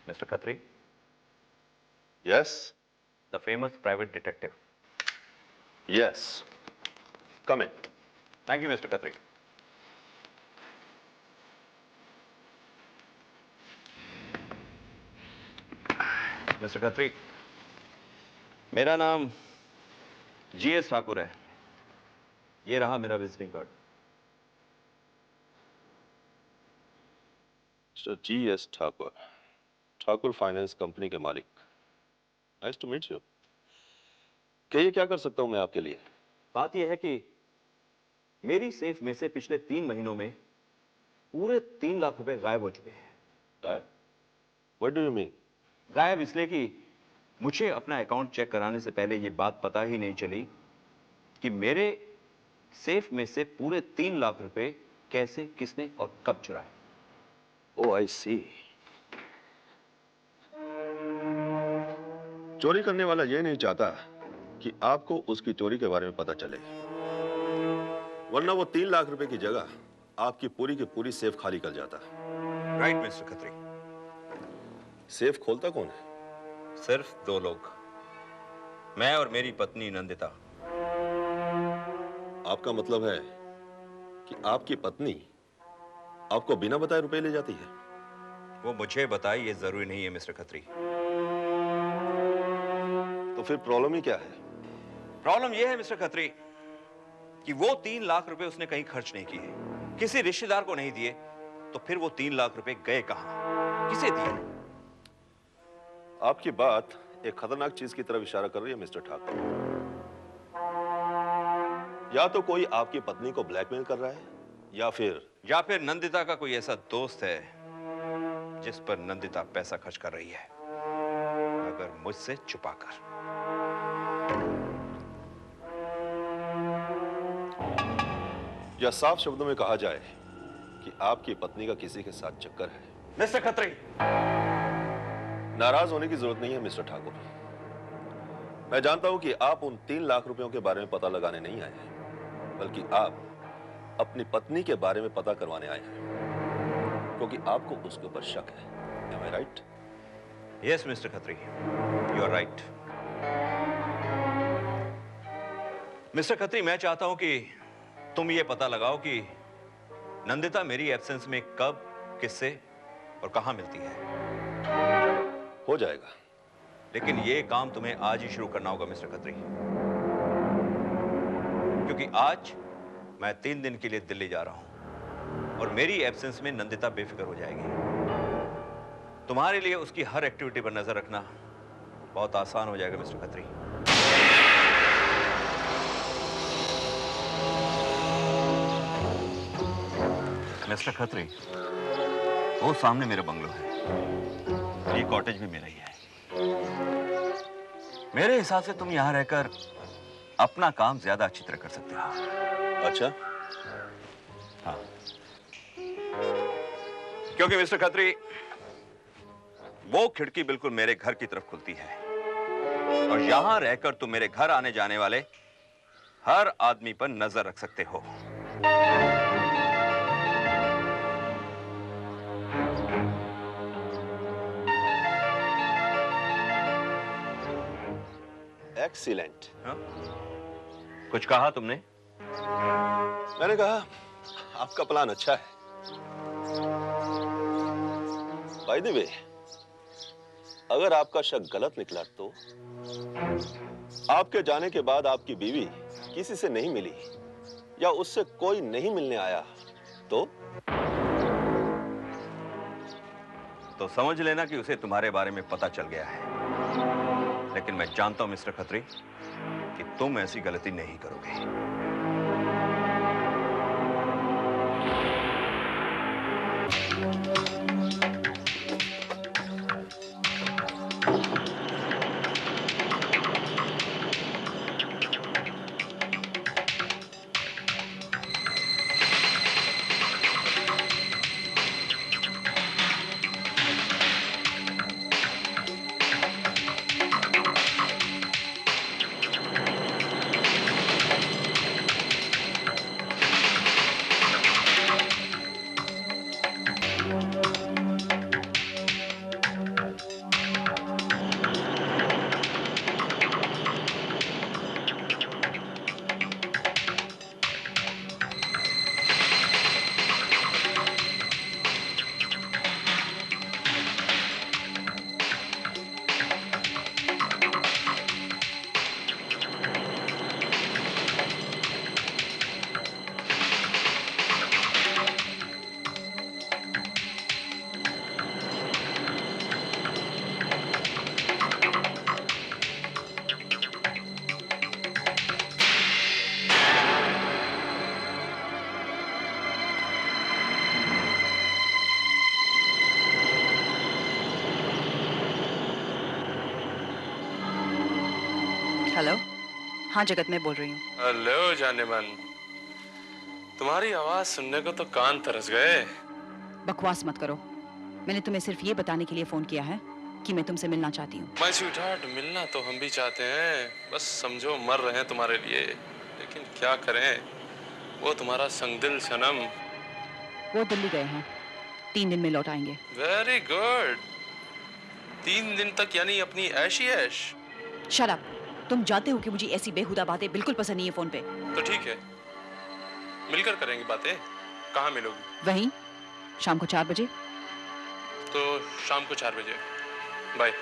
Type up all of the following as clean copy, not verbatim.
Mr. Khatri, Yes? the famous private detective. Yes. Come in. Thank you, Mr. Khatri. Mr. Khatri, मेरा नाम GS Thakur है. ये रहा मेरा visiting card. Mr. G.S. Thakur, Thakur finance company के मालिक. Nice to meet you. कहिए क्या कर सकता हूं मैं आपके लिए? बात यह है कि मेरी सेफ में से पिछले 3 महीनों में पूरे 3 लाख रुपए गायब हो चुके हैं. What do you mean? गायब इसलिए कि मुझे अपना अकाउंट चेक कराने से पहले ये बात पता ही नहीं चली कि मेरे सेफ में से पूरे 3 लाख रुपए कैसे, किसने और कब चुराए. Oh, I see. चोरी करने वाला ये नहीं चाहता कि आपको उसकी चोरी के बारे में पता चले, वरना वो 3 लाख रुपए की जगह आपकी पूरी की पूरी सेफ खाली कर जाता. Right mister Khatri. सेफ खोलता कौन है? सिर्फ 2 लोग, मैं और मेरी पत्नी नंदिता. आपका मतलब है कि आपकी पत्नी आपको बिना बताए रुपए ले जाती है? वो मुझे बताए ये जरूरी नहीं है मिस्टर खत्री. तो फिर प्रॉब्लम ही क्या है? प्रॉब्लम ये है मिस्टर खत्री कि वो 3 लाख रुपए उसने कहीं खर्च नहीं किए, किसी रिश्तेदार को नहीं दिए, तो फिर वो 3 लाख रुपए गए कहां, किसे दिए? आपकी बात एक खतरनाक चीज की तरफ इशारा कर रही है मिस्टर ठाकुर. या तो कोई आपकी पत्नी को ब्लैकमेल कर रहा है, या फिर नंदिता का कोई ऐसा दोस्त है जिस पर नंदिता पैसा खर्च कर रही है, मगर मुझसे छुपाकर. या साफ शब्दों में कहा जाए कि आपकी पत्नी का किसी के साथ चक्कर है. मिस्टर खत्री, नाराज होने की जरूरत नहीं है मिस्टर ठाकुर. मैं जानता हूं कि आप उन 3 लाख रुपयों के बारे में पता लगाने नहीं आए हैं, बल्कि आप अपनी पत्नी के बारे में पता करवाने आए हैं, क्योंकि आपको उसके ऊपर शक है. Am I right? Yes mister Khatri, you are right. Mister Khatri, मैं चाहता हूं कि तुम ये पता लगाओ कि नंदिता मेरी एब्सेंस में कब, किससे और कहां मिलती है. हो जाएगा. लेकिन ये काम तुम्हें आज ही शुरू करना होगा मिस्टर खत्री, क्योंकि आज मैं 3 दिन के लिए दिल्ली जा रहा हूं और मेरी एब्सेंस में नंदिता बेफिक्र हो जाएगी. तुम्हारे लिए उसकी हर एक्टिविटी पर नजर रखना बहुत आसान हो जाएगा मिस्टर खत्री. मिस्टर खत्री, वो सामने मेरा बंगलो है, ये कॉटेज भी मेरा ही है. मेरे हिसाब से तुम यहां रहकर अपना काम ज्यादा अच्छी तरह कर सकते हो. अच्छा, हाँ, क्योंकि मिस्टर खत्री, वो खिड़की बिल्कुल मेरे घर की तरफ खुलती है और यहां रहकर तुम मेरे घर आने जाने वाले हर आदमी पर नजर रख सकते हो. एक्सीलेंट. हाँ? कुछ कहा तुमने? मैंने कहा आपका प्लान अच्छा है. बाय द वे, अगर आपका शक गलत निकला तो आपके जाने के बाद आपकी बीवी किसी से नहीं मिली या उससे कोई नहीं मिलने आया तो समझ लेना कि उसे तुम्हारे बारे में पता चल गया है. लेकिन मैं जानता हूं मिस्टर खत्री कि तुम ऐसी गलती नहीं करोगे. हेलो। हाँ जगत, मैं बोल रही हूँ। हेलो जाने मन, तुम्हारी आवाज सुनने को तो कान तरस गए। बकवास मत करो। मैंने तुम्हें सिर्फ ये बताने के लिए फोन किया है कि मैं तुमसे मिलना चाहती हूँ। माय स्वीटहार्ट, मिलना तो हम भी चाहते हैं, बस समझो मर रहे हैं तुम्हारे लिए, लेकिन क्या करें, वो तुम्हारा संगदिल सनम। वो दिल्ली गए हैं, 3 दिन में लौट आएंगे। Very good. 3 दिन तक यानी अपनी ऐश ही ऐश। Shut up. तुम जानते हो कि मुझे ऐसी बेहुदा बातें बिल्कुल पसंद नहीं है फोन पे। तो ठीक है, मिलकर करेंगे बातें। कहाँ मिलोगी? वहीं, शाम को 4 बजे। तो शाम को 4 बजे। बाय।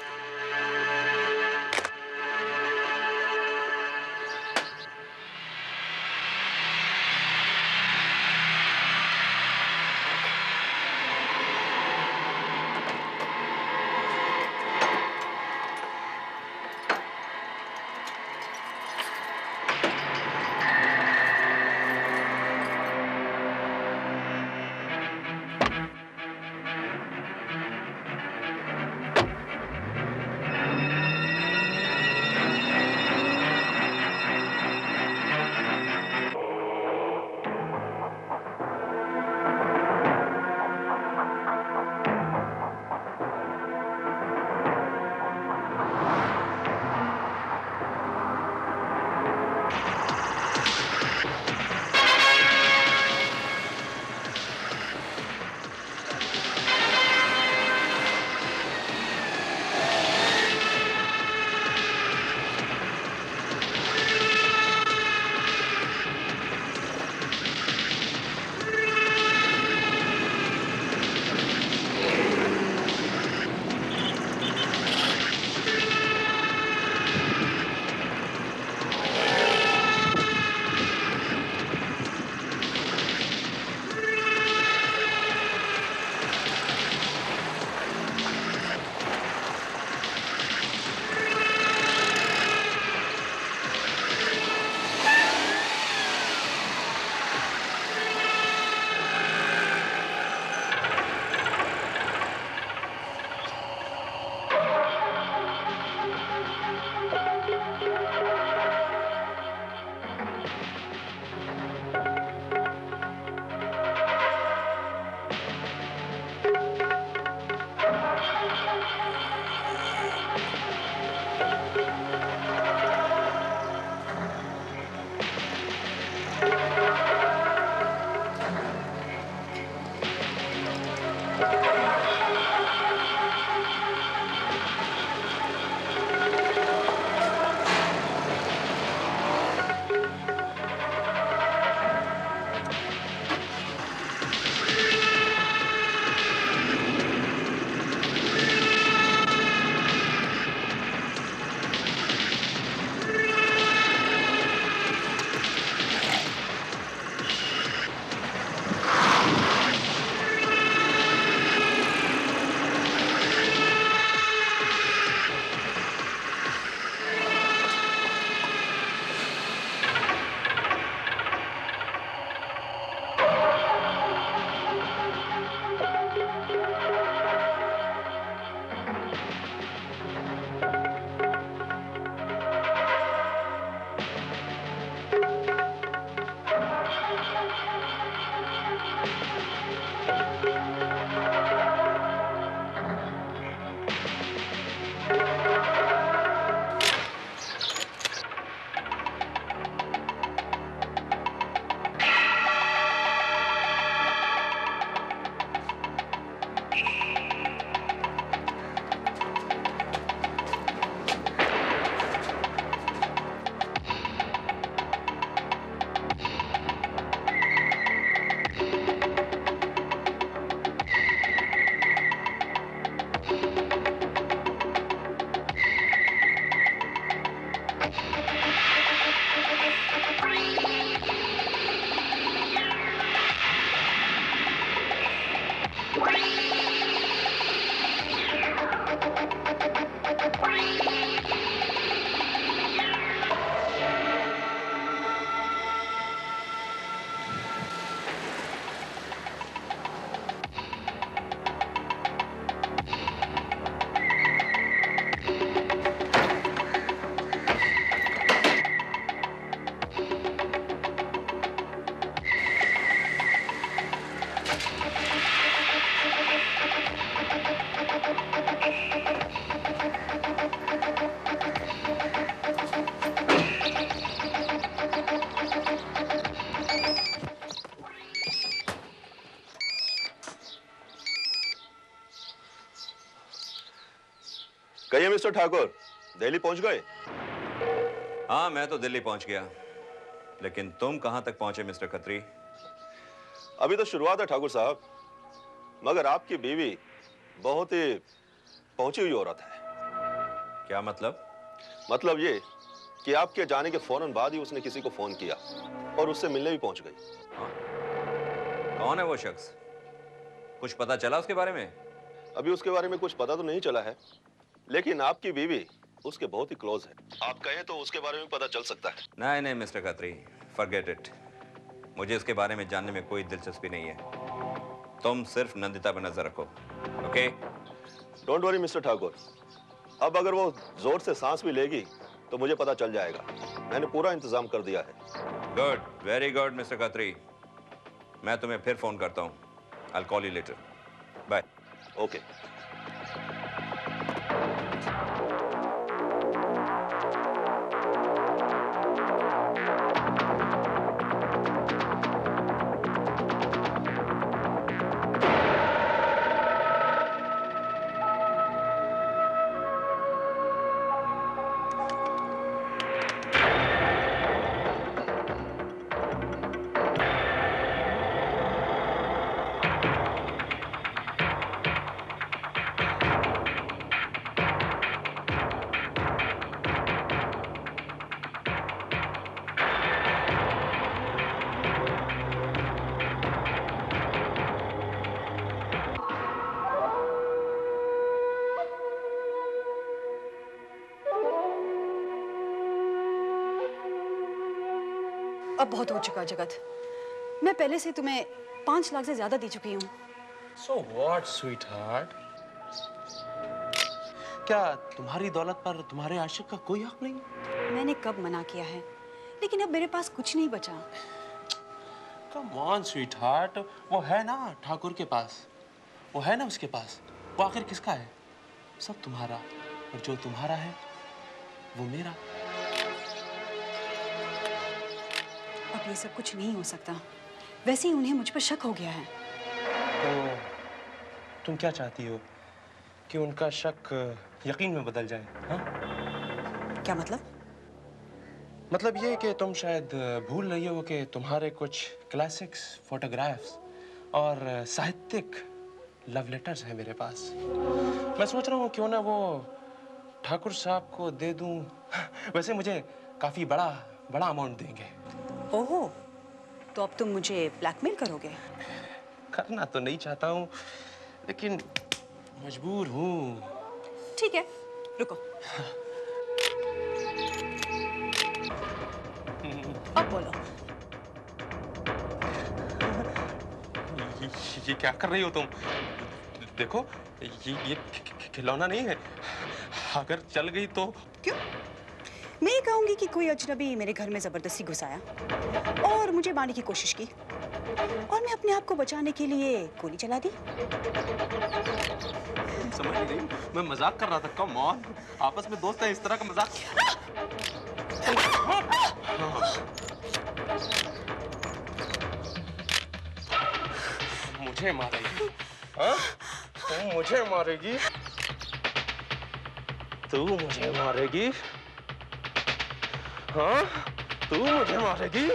कहिए मिस्टर ठाकुर, दिल्ली पहुंच गए? हाँ, मैं तो दिल्ली पहुंच गया, लेकिन तुम कहां तक पहुंचे मिस्टर खत्री? अभी तो शुरुआत है ठाकुर साहब, मगर आपकी बीवी बहुत ही पहुंची हुई औरत है। क्या मतलब? मतलब ये कि आपके जाने के फौरन बाद ही उसने किसी को फोन किया और उससे मिलने भी पहुंच गई। हाँ? कौन है वो शख्स? कुछ पता चला उसके बारे में? अभी उसके बारे में कुछ पता तो नहीं चला है, लेकिन आपकी बीवी उसके बहुत ही क्लोज है। आप कहें तो उसके बारे में पता चल सकता है। नहीं नहीं मिस्टर खत्री, फॉरगेट इट। मुझे उसके बारे में जानने में कोई दिलचस्पी नहीं है। तुम सिर्फ नंदिता पर नजर रखो, okay? Don't worry mister Thakur, अब अगर वो जोर से सांस भी लेगी तो मुझे पता चल जाएगा। मैंने पूरा इंतजाम कर दिया है। Good, very good mister Khatri. मैं तुम्हें फिर फोन करता हूँ। I will call you later. Bye. Okay. अब बहुत हो चुका जगत। मैं पहले से तुम्हें 5 लाख से ज्यादा दे चुकी हूँ। So what, sweetheart? क्या तुम्हारी दौलत पर तुम्हारे आशिक का कोई हक नहीं? मैंने कब मना किया है, लेकिन अब मेरे पास कुछ नहीं बचा। Come on, sweetheart. वो है ना ठाकुर के पास, वो है ना उसके पास। वो आखिर किसका है? सब तुम्हारा, और जो तुम्हारा है वो मेरा। अब ये सब कुछ नहीं हो सकता। वैसे ही उन्हें मुझ पर शक हो गया है। तो तुम क्या चाहती हो कि उनका शक यकीन में बदल जाए? हाँ? क्या मतलब? मतलब ये कि तुम शायद भूल रही हो कि तुम्हारे कुछ क्लासिक्स, फोटोग्राफ्स और साहित्यिक लव लेटर्स हैं मेरे पास। मैं सोच रहा हूँ क्यों ना वो ठाकुर साहब को दे दूं। वैसे मुझे काफी बड़ा अमाउंट देंगे। ओहो, तो अब तुम मुझे ब्लैकमेल करोगे? करना तो नहीं चाहता हूँ, लेकिन मजबूर हूँ। ठीक है, रुको। अब बोलो। ये क्या कर रही हो तुम? देखो, ये खिलौना नहीं है। अगर चल गई तो? क्यों? मैं ये कहूंगी कि कोई अजनबी मेरे घर में जबरदस्ती घुस आया और मुझे मारने की कोशिश की, और मैं अपने आप को बचाने के लिए गोली चला दी। समझ नहीं रही, मैं मजाक कर रहा था। कम ऑन, आपस में दोस्त हैं, इस तरह का मजाक। मुझे मारेगी? हाँ? तू मुझे मारेगी? तू मुझे मारेगी? हाँ? तू मुझे मारेगी?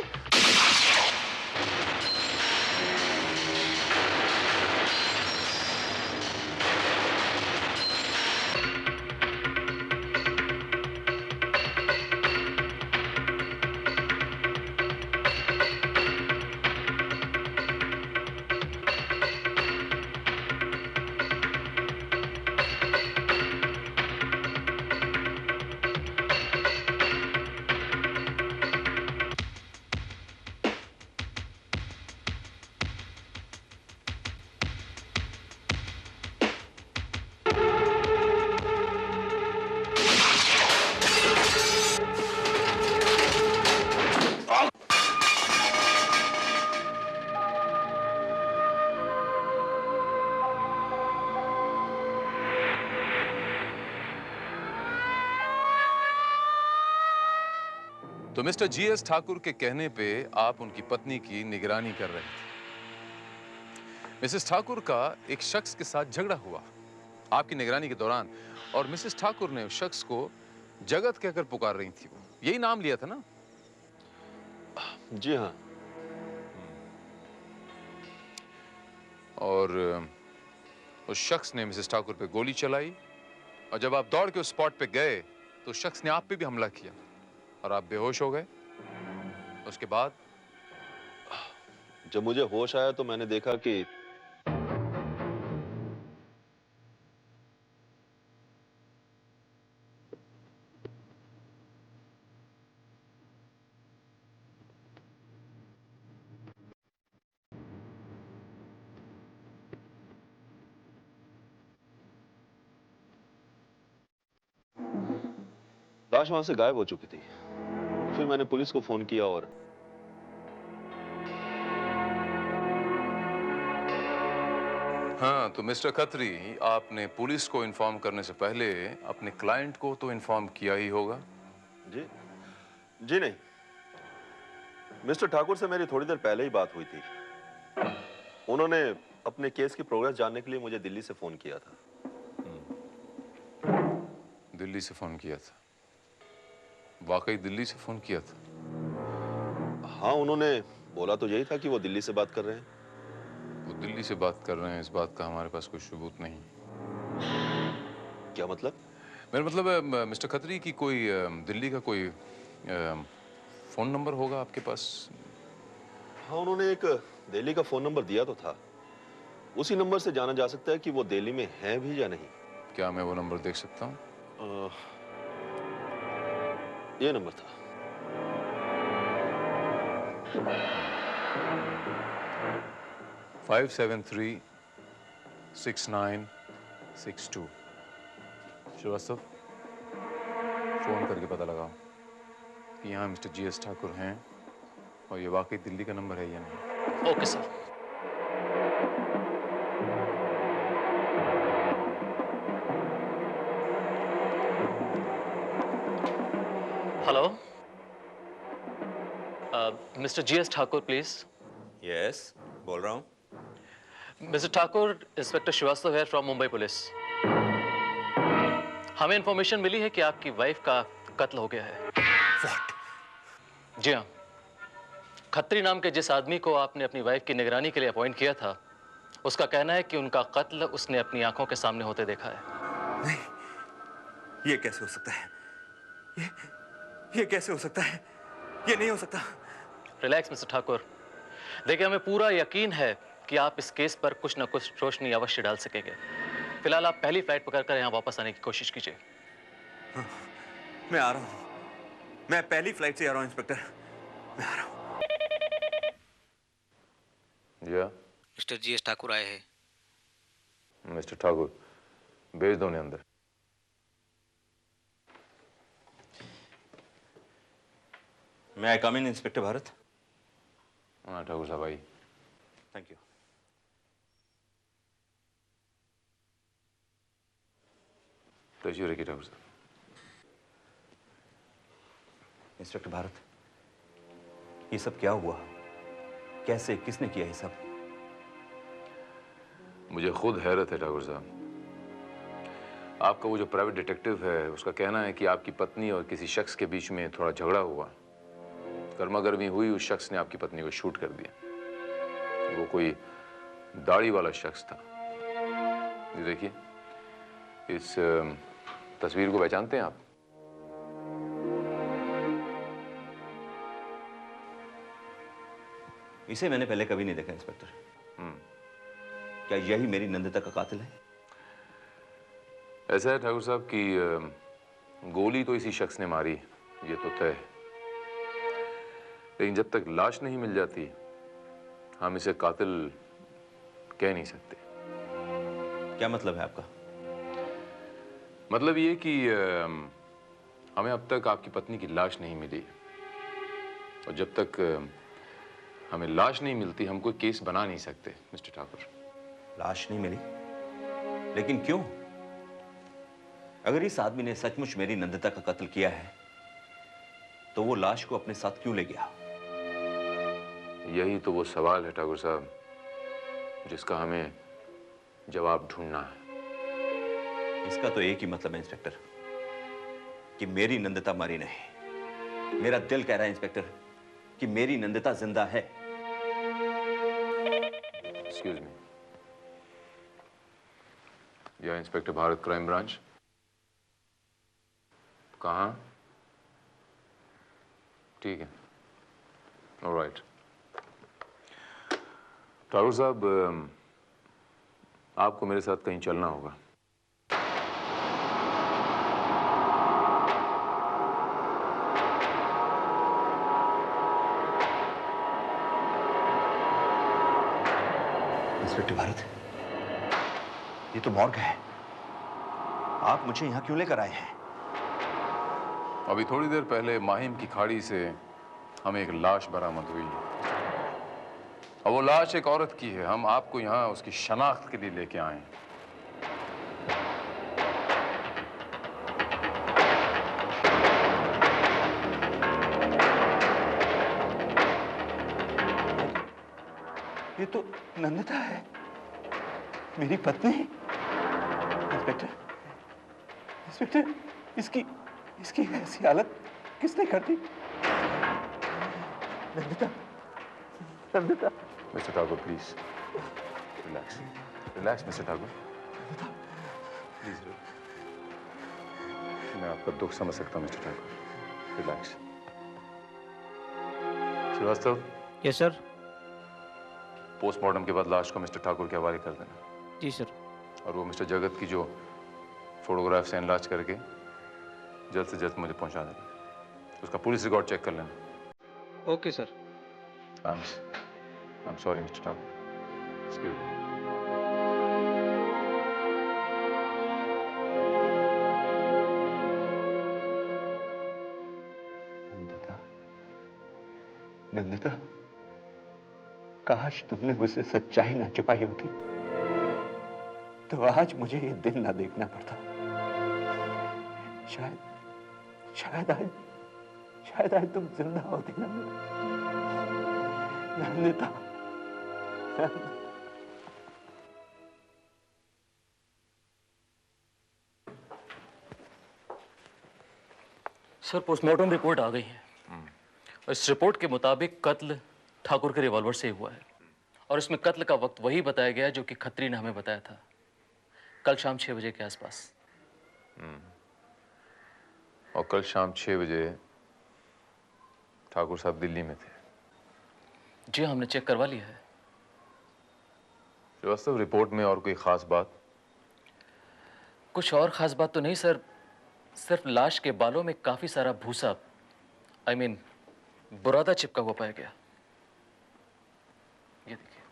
तो मिस्टर जीएस ठाकुर के कहने पे आप उनकी पत्नी की निगरानी कर रहे थे। मिसेस ठाकुर का एक शख्स के साथ झगड़ा हुआ। आपकी निगरानी के दौरान और मिसेस ठाकुर ने उस शख्स को जगत कहकर पुकार रही थी। वो यही नाम लिया था ना? जी हाँ। और उस शख्स ने मिसेस ठाकुर पे गोली चलाई, और जब आप दौड़ के उस स्पॉट पे गए तो उस शख्स ने आप पे भी हमला किया और आप बेहोश हो गए। उसके बाद जब मुझे होश आया तो मैंने देखा कि लाश वहां से गायब हो चुकी थी। फिर मैंने पुलिस को फोन किया और हाँ, तो मिस्टर खत्री, आपने पुलिस को इन्फॉर्म करने से पहले अपने क्लाइंट को तो इन्फॉर्म किया ही होगा। जी जी नहीं, मिस्टर ठाकुर से मेरी थोड़ी देर पहले ही बात हुई थी। उन्होंने अपने केस की प्रोग्रेस जानने के लिए मुझे दिल्ली से फोन किया था। दिल्ली से फोन किया था? वाकई दिल्ली से फोन किया था? हाँ, उन्होंने बोला तो यही था कि वो दिल्ली से बात कर रहे हैं। वो दिल्ली से बात कर रहे हैं, इस बात का हमारे पास कोई सबूत नहीं। क्या मतलब? मेरा मतलब है मिस्टर खत्री की कोई दिल्ली का कोई फोन नंबर होगा आपके पास? हाँ, उन्होंने एक दिल्ली का फोन नंबर दिया तो था। उसी नंबर से जाना जा सकता है कि वो दिल्ली में हैं भी या नहीं। क्या मैं वो नंबर देख सकता हूँ? ये नंबर था। 5736962। श्रीवास्तव, फोन करके पता लगाओ कि यहाँ मिस्टर जीएस ठाकुर हैं और ये वाकई दिल्ली का नंबर है या नहीं। Okay sir. Hello, mister GS Thakur please. Yes, बोल रहा हूँ। मिस्टर ठाकुर, इंस्पेक्टर श्रीवास्तव है फ्रॉम मुंबई पुलिस। हमें इंफॉर्मेशन मिली है कि आपकी वाइफ का कत्ल हो गया है। What? जी हाँ, खत्री नाम के जिस आदमी को आपने अपनी वाइफ की निगरानी के लिए अपॉइंट किया था, उसका कहना है कि उनका कत्ल उसने अपनी आंखों के सामने होते देखा है। नहीं, ये कैसे हो सकता है? ये कैसे हो सकता है? ये नहीं हो सकता। Relax mister Thakur. देखिए, हमें पूरा यकीन है कि आप इस केस पर कुछ न कुछ रोशनी अवश्य डाल सकेंगे। फिलहाल आप पहली फ्लाइट पकड़कर यहाँ वापस आने की कोशिश कीजिए। मैं आ रहा हूँ। मैं पहली फ्लाइट से आ रहा हूँ इंस्पेक्टर। मैं आ रहा हूँ। या मिस्टर जीएस ठाकुर आए हैं। मिस्टर ठाकुर, भेज दो उन्हें अंदर। मैं आई कम इन इंस्पेक्टर भारत? हाँ ठाकुर साहब, आई। Thank you. तशरीफ रखिए ठाकुर साहब। इंस्पेक्टर भारत, ये सब क्या हुआ? कैसे, किसने किया ये सब? मुझे खुद हैरत है ठाकुर साहब। आपका वो जो प्राइवेट डिटेक्टिव है, उसका कहना है कि आपकी पत्नी और किसी शख्स के बीच में थोड़ा झगड़ा हुआ। गर्मा गर्मी हुई, उस शख्स ने आपकी पत्नी को शूट कर दिया। वो कोई दाढ़ी वाला शख्स था। ये देखिए, इस तस्वीर को पहचानते हैं आप? इसे मैंने पहले कभी नहीं देखा इंस्पेक्टर। क्या यही मेरी नंदिता का कातिल है? ऐसा है ठाकुर साहब कि गोली तो इसी शख्स ने मारी, ये तो तय है। लेकिन जब तक लाश नहीं मिल जाती, हम इसे कातिल कह नहीं सकते। क्या मतलब है आपका? मतलब ये कि हमें अब तक आपकी पत्नी की लाश नहीं मिली, और जब तक हमें लाश नहीं मिलती, हम कोई केस बना नहीं सकते मिस्टर ठाकुर। लाश नहीं मिली? लेकिन क्यों? अगर इस आदमी ने सचमुच मेरी नंदिता का कत्ल किया है, तो वो लाश को अपने साथ क्यों ले गया? यही तो वो सवाल है ठाकुर साहब, जिसका हमें जवाब ढूंढना है। इसका तो एक ही मतलब है इंस्पेक्टर, कि मेरी नंदिता मरी नहीं। मेरा दिल कह रहा है इंस्पेक्टर कि मेरी नंदिता जिंदा है। एक्सक्यूज मी, यह इंस्पेक्टर भारत, क्राइम ब्रांच। कहाँ? ठीक है, ऑलराइट। ठाकुर साहब, आपको मेरे साथ कहीं चलना होगा। इंस्पेक्टर भारत, ये तो मॉर्ग है। आप मुझे यहां क्यों लेकर आए हैं? अभी थोड़ी देर पहले माहिम की खाड़ी से हमें एक लाश बरामद हुई है, और वो लाश एक औरत की है। हम आपको यहाँ उसकी शनाख्त के लिए लेके आए हैं। ये तो नंदिता है, मेरी पत्नी। इंस्पेक्टर, इंस्पेक्टर, इसकी इसकी ऐसी हालत किसने कर दी? Nandita, Nandita. Mister Thakur, please relax, relax mister Thakur, please. मैं आपका दुख समझ सकता हूँ mister Thakur, relax. Srivastava. Yes sir. Postmortem के बाद लाश को मिस्टर ठाकुर के हवाले कर देना। जी सर। और वो मिस्टर जगत की जो फोटोग्राफ से एनलार्ज करके जल्द से जल्द मुझे पहुंचा देना। उसका पुलिस रिकॉर्ड चेक कर लेना। Okay sir. I'm sorry, Mr. Thakur. Excuse me. Nandita, Nandita, काश तुमने मुझसे सच्चाई ना छुपाई होती, तो आज मुझे ये दिन ना देखना पड़ता। शायद शायद आज तुम जिंदा होती। नंदिता, सर, पोस्टमार्टम रिपोर्ट आ गई है। इस रिपोर्ट के मुताबिक कत्ल ठाकुर के रिवॉल्वर से हुआ है, और इसमें कत्ल का वक्त वही बताया गया जो कि खत्री ने हमें बताया था, कल शाम 6 बजे के आसपास। और कल शाम 6 बजे ठाकुर साहब दिल्ली में थे। जी, हमने चेक करवा लिया है। श्रीवास्तव, रिपोर्ट में और कोई खास बात? कुछ और खास बात तो नहीं सर, सिर्फ लाश के बालों में काफी सारा भूसा, I mean, बुरादा चिपका हुआ पाया गया। ये देखिए।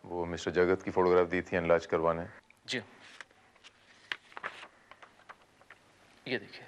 वो मिस्टर जगत की फोटोग्राफ दी थी एनलार्ज करवाने? जी, ये देखिए।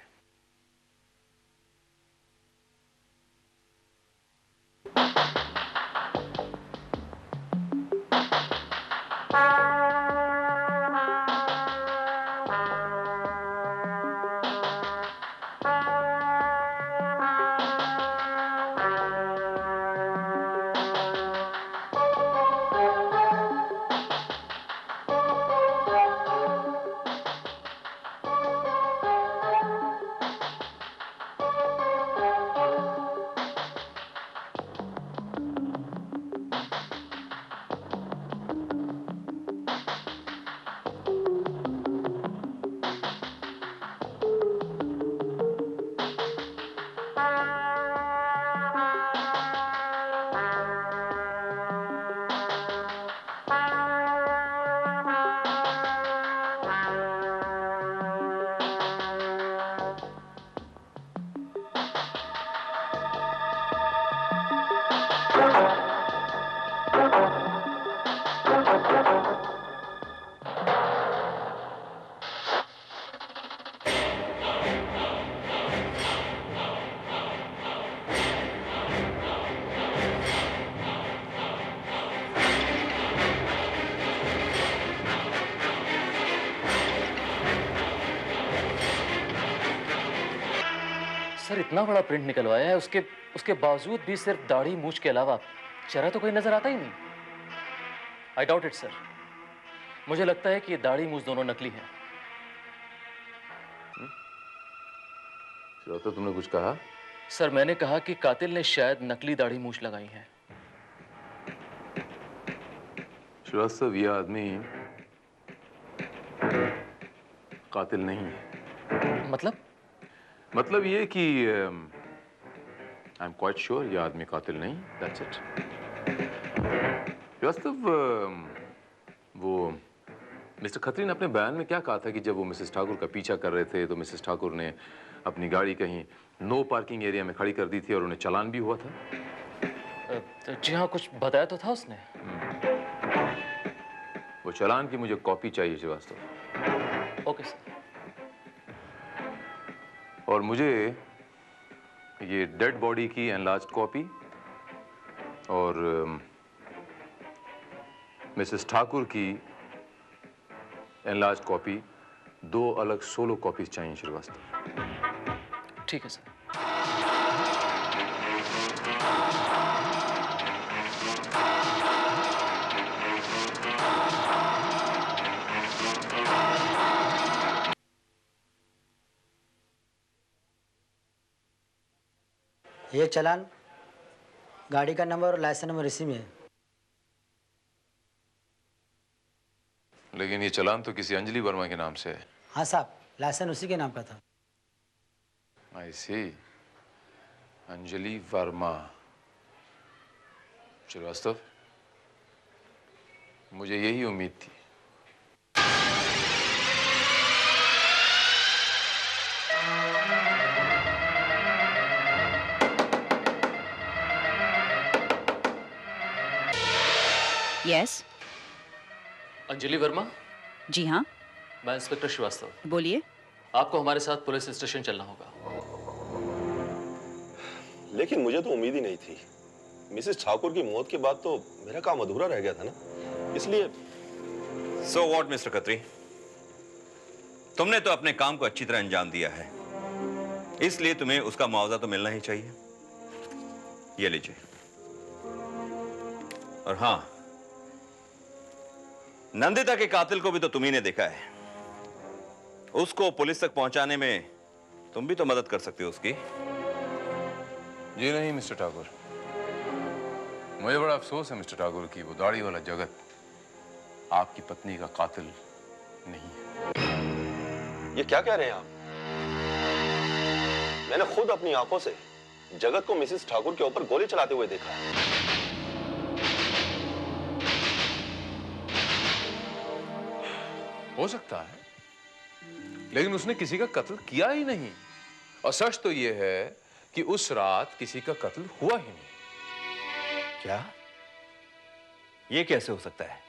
सर, इतना बड़ा प्रिंट निकलवाया है, उसके बावजूद भी सिर्फ दाढ़ी मूंछ के अलावा चेहरा तो कोई नजर आता ही नहीं। I doubt it sir. मुझे लगता है कि ये दाढ़ी मूछ दोनों नकली हैं। तो तुमने कुछ कहा? सर, मैंने कहा कि कातिल ने शायद नकली दाढ़ी मूछ लगाई है। श्रीवास्तव, यह आदमी कातिल नहीं है। मतलब ये कि आई एम क्वाइट श्योर यह आदमी कातिल नहीं। That's it. श्रीवास्तव, वो मिस्टर खत्री ने अपने बयान में क्या कहा था कि जब वो मिसेस ठाकुर का पीछा कर रहे थे तो मिसेस ठाकुर ने अपनी गाड़ी कहीं नो पार्किंग एरिया में खड़ी कर दी थी और उन्हें चालान भी हुआ था? जी हाँ, कुछ बताया तो था उसने। वो चालान की मुझे कॉपी चाहिए श्रीवास्तव। Okay sir. और मुझे ये डेड बॉडी की एनलार्ज्ड कॉपी और मिसेस ठाकुर की एनलार्ज्ड कॉपी, 2 अलग सोलो कॉपीज चाहिए श्रीवास्तव। ठीक है सर। ये चालान गाड़ी का नंबर और लाइसेंस नंबर इसी में है। लेकिन ये चालान तो किसी अंजलि वर्मा के नाम से है। हाँ साहब, लाइसेंस उसी के नाम का था। आई सी, अंजलि वर्मा। श्रीवास्तव, मुझे यही उम्मीद थी। यस। अंजलि वर्मा? जी हाँ। मैं इंस्पेक्टर श्रीवास्तव। बोलिए। आपको हमारे साथ पुलिस स्टेशन चलना होगा। लेकिन मुझे तो उम्मीद ही नहीं थी। मिसेस ठाकुर की मौत के बाद तो मेरा काम अधूरा रह गया था ना, इसलिए। सो व्हाट मिस्टर खत्री, तुमने तो अपने काम को अच्छी तरह अंजाम दिया है, इसलिए तुम्हें उसका मुआवजा तो मिलना ही चाहिए। ये लीजिए। और हां, नंदिता के कातिल को भी तो तुम्ही ने देखा है। उसको पुलिस तक पहुंचाने में तुम भी तो मदद कर सकते हो उसकी। जी नहीं मिस्टर ठाकुर, मुझे बड़ा अफसोस है मिस्टर ठाकुर की वो दाढ़ी वाला जगत आपकी पत्नी का कातिल नहीं है। ये क्या कह रहे हैं आप? मैंने खुद अपनी आंखों से जगत को मिसेस ठाकुर के ऊपर गोली चलाते हुए देखा है। हो सकता है, लेकिन उसने किसी का कत्ल किया ही नहीं। और सच तो यह है कि उस रात किसी का कत्ल हुआ ही नहीं। क्या? ये कैसे हो सकता है?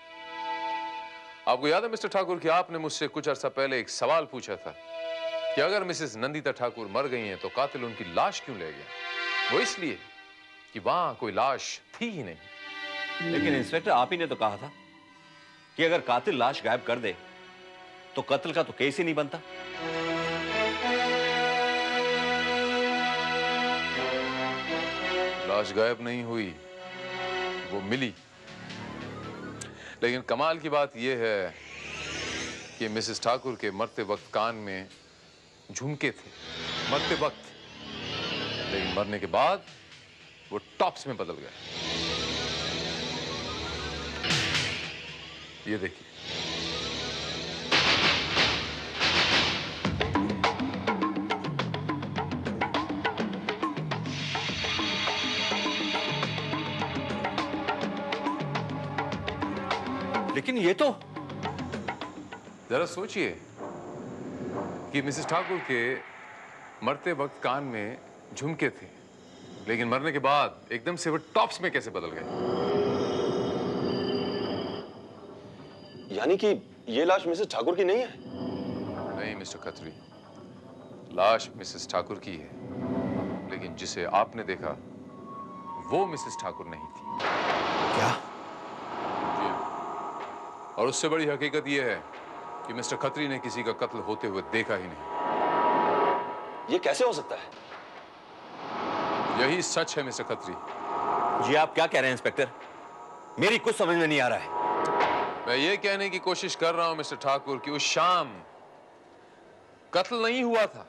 आपको याद है मिस्टर ठाकुर कि आपने मुझसे कुछ अर्सा पहले एक सवाल पूछा था कि अगर मिसेस नंदिता ठाकुर मर गई हैं तो कातिल उनकी लाश क्यों ले गया? वो इसलिए कि वहां कोई लाश थी ही नहीं। लेकिन इंस्पेक्टर, आप ही ने तो कहा था कि अगर कातिल लाश गायब कर दे तो कत्ल का तो केस ही नहीं बनता। लाश गायब नहीं हुई, वो मिली। लेकिन कमाल की बात यह है कि मिसेस ठाकुर के मरते वक्त कान में झुमके थे, मरते वक्त। लेकिन मरने के बाद वो टॉप्स में बदल गए। ये देखिए। लेकिन ये तो, जरा सोचिए कि मिसेस ठाकुर के मरते वक्त कान में झुमके थे, लेकिन मरने के बाद एकदम से वो टॉप्स में कैसे बदल गए? यानी कि ये लाश मिसेस ठाकुर की नहीं है? नहीं मिस्टर खत्री, लाश मिसेस ठाकुर की है, लेकिन जिसे आपने देखा वो मिसेस ठाकुर नहीं थी। क्या? और उससे बड़ी हकीकत यह है कि मिस्टर खत्री ने किसी का कत्ल होते हुए देखा ही नहीं। ये कैसे हो सकता है? यही सच है मिस्टर खत्री। जी आप क्या कह रहे हैं इंस्पेक्टर? मेरी कुछ समझ में नहीं आ रहा है। मैं ये कहने की कोशिश कर रहा हूं मिस्टर ठाकुर कि उस शाम कत्ल नहीं हुआ था,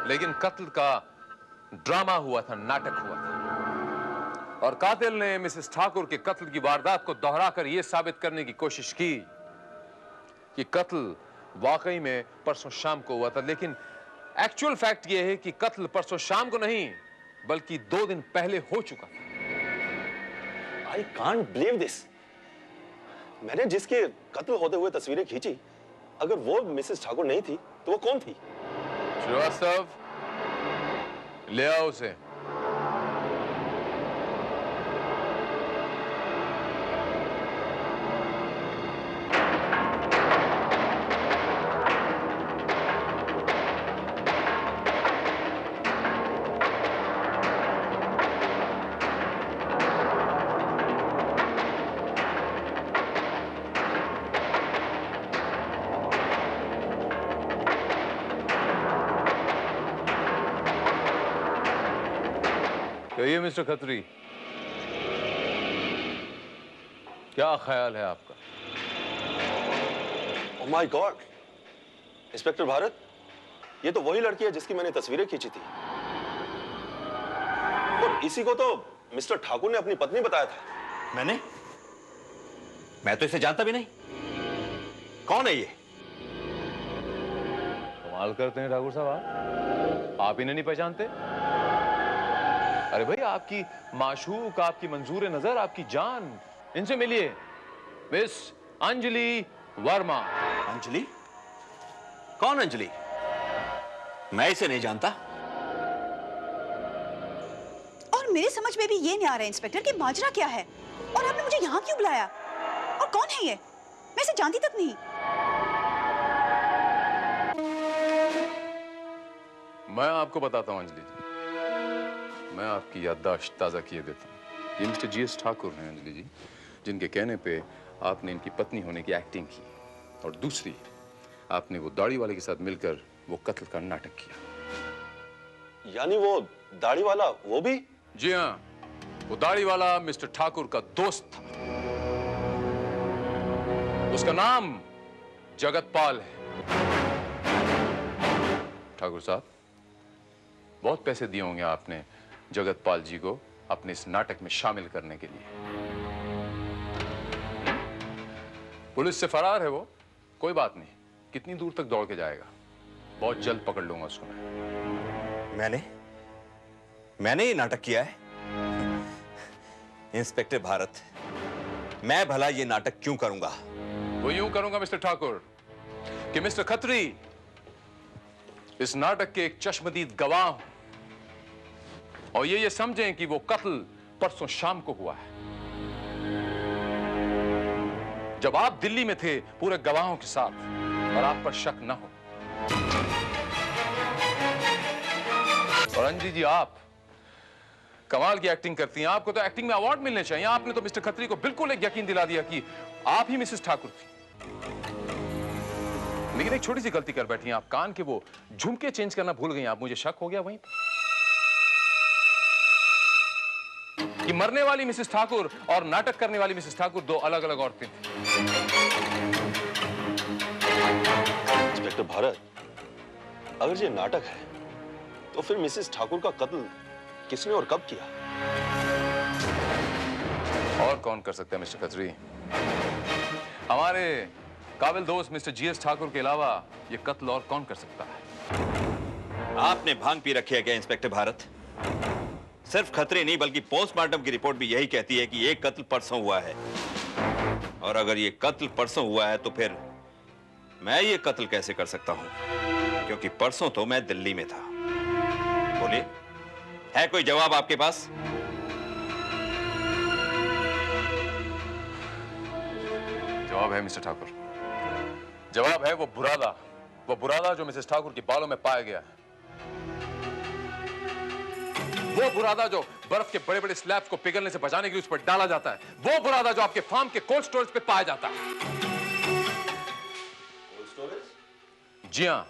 लेकिन कत्ल का ड्रामा हुआ था, नाटक हुआ था। और कातिल ने मिसेस ठाकुर के कत्ल की वारदात को दोहराकर यह साबित करने की कोशिश की कि कत्ल वाकई में परसों शाम को हुआ था। लेकिन एक्चुअल फैक्ट यह है कि कत्ल परसों शाम को नहीं बल्कि 2 दिन पहले हो चुका था। I can't believe this. मैंने जिसके कत्ल होते हुए तस्वीरें खींची, अगर वो मिसेस ठाकुर नहीं थी तो वो कौन थी? श्रीवास्तव, ले आओ उसे। कहिए मिस्टर खत्री, क्या ख्याल है आपका? Oh my God, inspector Bharat, ये तो वही लड़की है जिसकी मैंने तस्वीरें खींची थी। और इसी को तो मिस्टर ठाकुर ने अपनी पत्नी बताया था। मैं तो इसे जानता भी नहीं। कौन है ये? कमाल करते हैं ठाकुर साहब, आप इन्हें नहीं पहचानते? अरे भाई, आपकी माशूक, आपकी मंजूर नजर, आपकी जान, इनसे मिलिए। मिस अंजलि वर्मा। अंजलि? कौन अंजलि? मैं इसे नहीं जानता। और मेरे समझ में भी ये नहीं आ रहा है इंस्पेक्टर कि माजरा क्या है, और आपने मुझे यहाँ क्यों बुलाया, और कौन है ये? मैं इसे जानती तक नहीं। मैं आपको बताता हूं अंजलि जी, मैं आपकी याददाश्त ताज़ा किए देता हूँ। ये मिस्टर जीएस ठाकुर हैं अंजलि जी, जिनके कहने पे आपने इनकी पत्नी होने की एक्टिंग की, और दूसरी, आपने वो दाढ़ी वाले के साथ मिलकर वो कत्ल का नाटक किया। यानी वो दाढ़ी वाला वो भी? जी हाँ, वो दाढ़ी वाला मिस्टर ठाकुर का दोस्त था। उसका नाम जगतपाल है। ठाकुर साहब, बहुत पैसे दिए होंगे आपने जगतपाल जी को अपने इस नाटक में शामिल करने के लिए। पुलिस से फरार है वो, कोई बात नहीं, कितनी दूर तक दौड़ के जाएगा, बहुत जल्द पकड़ लूंगा उसको मैं। मैंने ये नाटक किया है? इंस्पेक्टर भारत, मैं भला ये नाटक क्यों करूंगा? वो यूं करूंगा मिस्टर ठाकुर कि मिस्टर खत्री इस नाटक के एक चश्मदीद गवाह हूं, और ये समझें कि वो कत्ल परसों शाम को हुआ है, जब आप दिल्ली में थे पूरे गवाहों के साथ, और आप पर शक न हो। और अंजलि जी, आप कमाल की एक्टिंग करती हैं, आपको तो एक्टिंग में अवार्ड मिलने चाहिए। आपने तो मिस्टर खत्री को बिल्कुल एक यकीन दिला दिया कि आप ही मिसेस ठाकुर थी। लेकिन एक छोटी सी गलती कर बैठी हैं आप, कान के वो झुमके चेंज करना भूल गई आप। मुझे शक हो गया वहीं कि मरने वाली मिसेस ठाकुर और नाटक करने वाली मिसेस ठाकुर दो अलग अलग औरतें थी। इंस्पेक्टर भारत, अगर ये नाटक है तो फिर मिसेस ठाकुर का कत्ल किसने और कब किया? और कौन कर सकता है मिस्टर खत्री? हमारे काबिल दोस्त मिस्टर जीएस ठाकुर के अलावा ये कत्ल और कौन कर सकता है? आपने भांग पी रखी है क्या इंस्पेक्टर भारत? सिर्फ खतरे नहीं बल्कि पोस्टमार्टम की रिपोर्ट भी यही कहती है कि ये कत्ल परसों हुआ है। और अगर ये कत्ल परसों हुआ है तो फिर मैं ये कत्ल कैसे कर सकता हूं? क्योंकि परसों तो मैं दिल्ली में था। बोलिए, है कोई जवाब आपके पास? जवाब है मिस्टर ठाकुर, जवाब है वो बुरादा जो मिसेस ठाकुर के बालों में पाया गया है। वो बुरादा जो बर्फ के बड़े बड़े स्लैब्स को पिघलने से बचाने के लिए उस पर डाला जाता है। वो बुरादा जो आपके फार्म के कोल्ड स्टोरेज पे पाया जाता है। Cold storage? जी हां,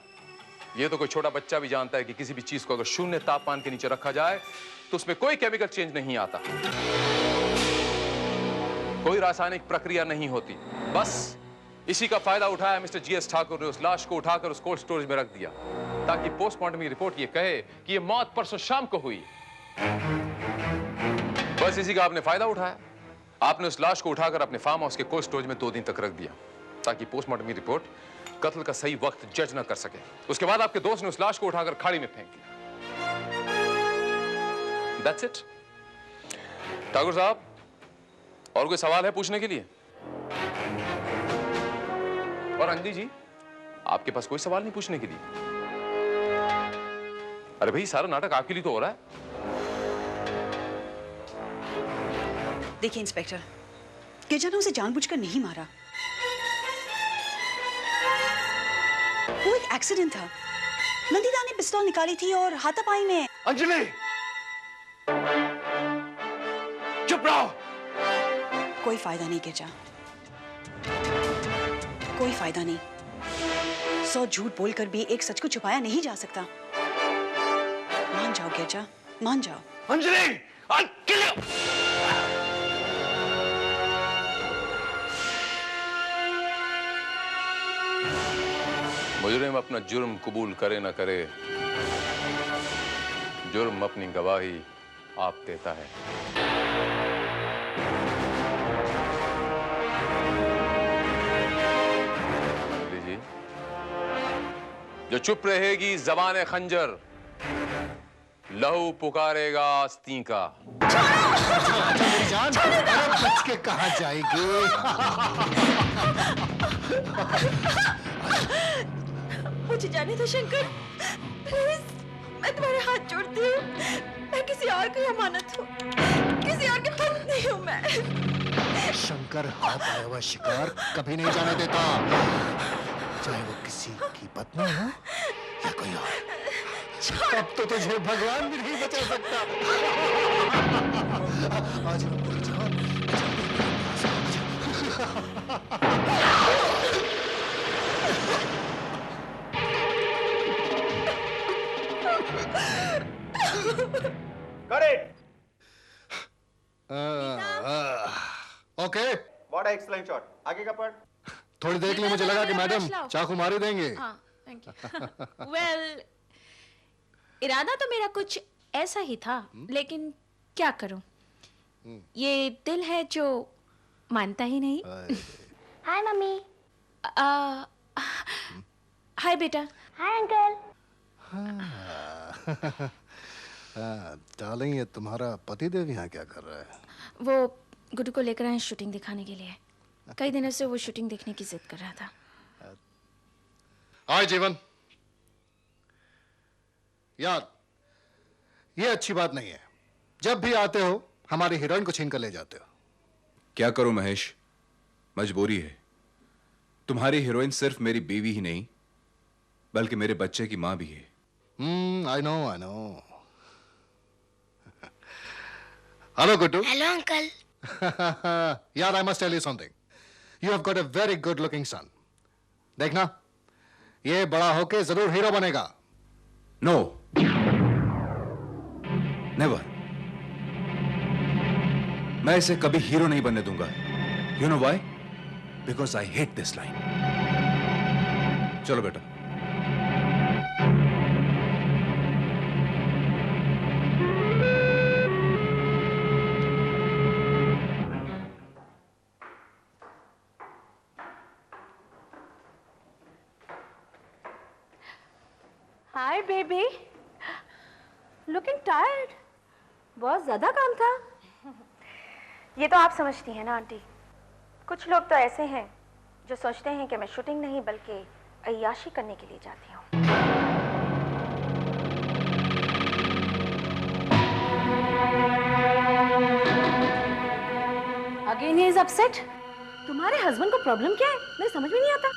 ये तो कोई छोटा बच्चा भी जानता है कि किसी भी चीज को अगर शून्य तापमान के नीचे रखा जाए तो उसमें कोई केमिकल चेंज नहीं आता, कोई रासायनिक प्रक्रिया नहीं होती। बस इसी का फायदा उठाया मिस्टर जीएस ठाकुर ने उस लाश को उठाकर उस कोल्ड स्टोरेज में रख दिया ताकि पोस्टमार्टम की रिपोर्ट ये कहे कि ये मौत परसों शाम को हुई। बस इसी का आपने फायदा उठाया। आपने उस लाश को उठाकर अपने फार्म हाउस के कोल्ड स्टोरेज में 2 दिन तक रख दिया ताकि पोस्टमार्टम की रिपोर्ट कत्ल का सही वक्त जज न कर सके। उसके बाद आपके दोस्त ने उस लाश को उठाकर खाड़ी में फेंक दिया। That's it। ठाकुर साहब, और कोई सवाल है पूछने के लिए? और अंजलि जी, आपके पास कोई सवाल नहीं पूछने के लिए? अरे भाई, सारा नाटक आपके लिए तो हो रहा है। देखिए इंस्पेक्टर, गिरजा ने उसे जानबूझकर नहीं मारा। वो एक एक्सीडेंट था। नंदिता ने पिस्तौल निकाली थी और हाथापाई में। अंजलि, चुप रहो। कोई फायदा नहीं गिरजा, कोई फायदा नहीं। 100 झूठ बोलकर भी एक सच को छुपाया नहीं जा सकता। मान जाओ गिरजा, मान जाओ। Anjali, I'll kill you! मुजरिम अपना जुर्म कबूल करे ना करे, जुर्म अपनी गवाही आप देता है। जी, जो चुप रहेगी ज़बान खंजर, लहू पुकारेगा आस्तीं का। जान, बच के कहाँ जाएगी? मुझे जाने दो शंकर, प्लीज, मैं तुम्हारे हाथ जोड़ती हूँ। मैं किसी और की अमानत हूँ, किसी और की पत्नी नहीं हूँ मैं। शंकर हाथ आया हुआ शिकार कभी नहीं जाने देता, चाहे वो किसी की पत्नी हो या कोई और। अब तो तुझे भगवान भी नहीं बचा सकता। आज ओके, व्हाट एक्सलेंट शॉट। आगे का पार्ट थोड़ी देर के लिए मुझे लगा कि मैडम चाकू मार ही देंगे। Thank you. वेल, इरादा तो मेरा कुछ ऐसा ही था, लेकिन क्या करूं, ये दिल है जो मानता ही नहीं। हाय मम्मी। हाय बेटा। Hi uncle. डार्लिंग, ये तुम्हारा पतिदेव यहाँ क्या कर रहा है? वो गुड्डू को लेकर आए शूटिंग दिखाने के लिए। कई दिनों से वो शूटिंग देखने की जिद कर रहा था। हाय जीवन, यार ये अच्छी बात नहीं है। जब भी आते हो हमारी हीरोइन को छीन कर ले जाते हो। क्या करूं महेश, मजबूरी है। तुम्हारी हीरोइन सिर्फ मेरी बीवी ही नहीं बल्कि मेरे बच्चे की मां भी है। I know I know. Hello Guddu. Hello uncle. यार, I must tell you something. You have got a very good looking son. देखना, ये बड़ा होके जरूर हीरो बनेगा। No, never. मैं इसे कभी हीरो नहीं बनने दूंगा। You know why? Because I hate this line. चलो बेटा। Hi baby, looking tired. बहुत ज्यादा काम था। ये तो आप समझती हैं ना आंटी। कुछ लोग तो ऐसे हैं जो सोचते हैं कि मैं शूटिंग नहीं बल्कि अय्याशी करने के लिए जाती हूँ। Again he is upset. तुम्हारे हस्बैंड को प्रॉब्लम क्या है, मुझे समझ में नहीं आता।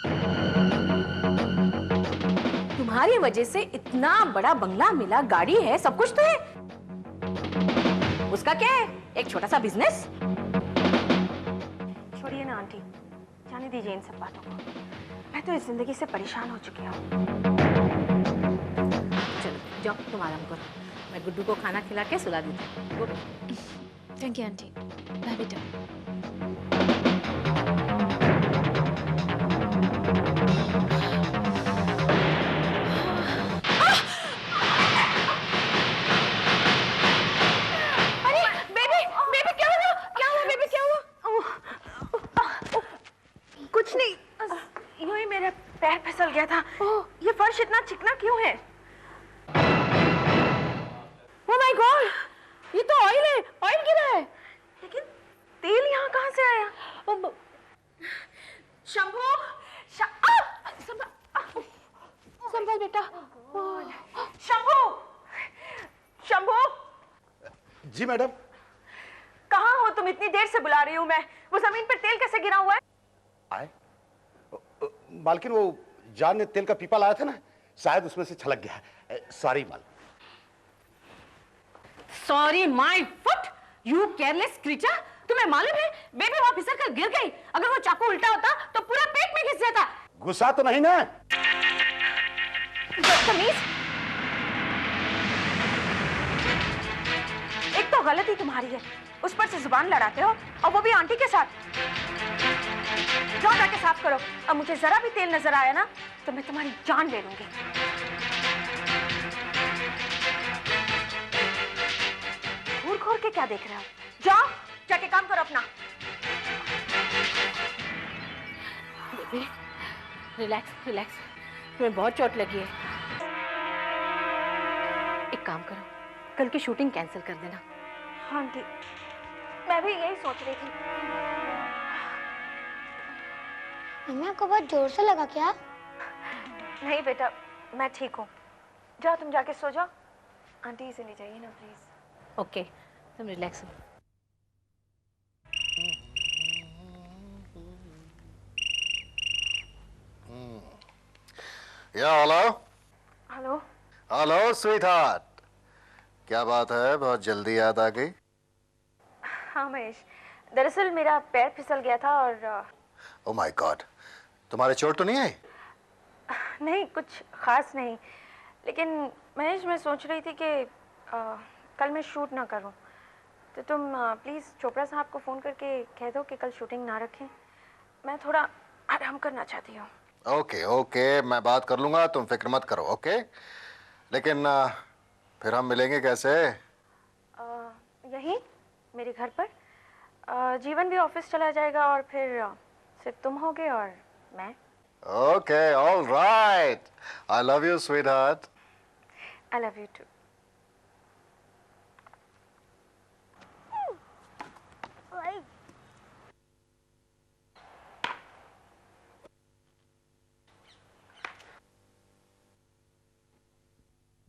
तुम्हारी वजह से इतना बड़ा बंगला मिला, गाड़ी है, सब कुछ तो है। उसका क्या है, एक छोटा सा बिजनेस। छोड़िए ना आंटी, जाने दीजिए इन सब बातों को। मैं तो इस जिंदगी से परेशान हो चुकी हूँ। चलो जाओ, तुम आराम करो, मैं गुड्डू को खाना खिला के सुला देती हूँ। Thank you aunty. बाय बेटा। पैर फिसल गया था। ये फर्श इतना चिकना क्यों है? ओह माय गॉड, ये तो ऑयल है, ऑयल गिरा है। लेकिन तेल यहाँ कहाँ से आया? शंभू, संभल बेटा। शंभू, शंभू। जी मैडम। कहाँ हो तुम? इतनी देर से बुला रही हूँ मैं। वो जमीन पर तेल कैसे गिरा हुआ है? आए मालकिन, वो जान ने तेल का पीपा लाया था ना, शायद उसमें से छलक गया। Sorry mall. Sorry my foot, you careless creature. तुम्हें मालूम है बेबी वहां फिसल कर गिर गई। अगर वो चाकू उल्टा होता तो पूरा पेट में घिस जाता। गुस्सा तो नहीं ना? बदतमीज। एक तो गलती तुम्हारी है, उस पर से जुबान लड़ाते हो, और वो भी आंटी के साथ। जाओ जाके साफ करो। अब मुझे जरा भी तेल नजर आया ना तो मैं तुम्हारी जान ले लूंगी। घूर घूर के क्या देख रहे हो? जाओ जाके काम करो अपना। बेबी रिलैक्स रिलैक्स, तुम्हें बहुत चोट लगी है। एक काम करो, कल की शूटिंग कैंसिल कर देना। हाँ आंटी, मैं भी यही सोच रही थी। मम्मी आपको बहुत जोर से लगा क्या? नहीं बेटा, मैं ठीक हूँ। जाओ तुम जाके सो जाओ। आंटी इसे ले जाइए ना प्लीज। ओके, तुम रिलैक्स हो। या hello. Hello. Hello sweet heart, क्या बात है, बहुत जल्दी याद आ गई? हाँ महेश, दरअसल मेरा पैर फिसल गया था और ओह माय गॉड, तुम्हारे चोट तो नहीं आई? नहीं, कुछ खास नहीं। लेकिन महेश, मैं सोच रही थी कि कल मैं शूट ना करूं, तो तुम प्लीज़ चोपड़ा साहब को फ़ोन करके कह दो कि कल शूटिंग ना रखें। मैं थोड़ा आराम करना चाहती हूँ। ओके ओके, मैं बात कर लूंगा, तुम फिक्र मत करो। ओके, लेकिन फिर हम मिलेंगे कैसे? यहीं मेरे घर पर। जीवन भी ऑफिस चला जाएगा और फिर सिर्फ तुम होगे और मैं। Okay, all right. I love you sweetheart. I love you too.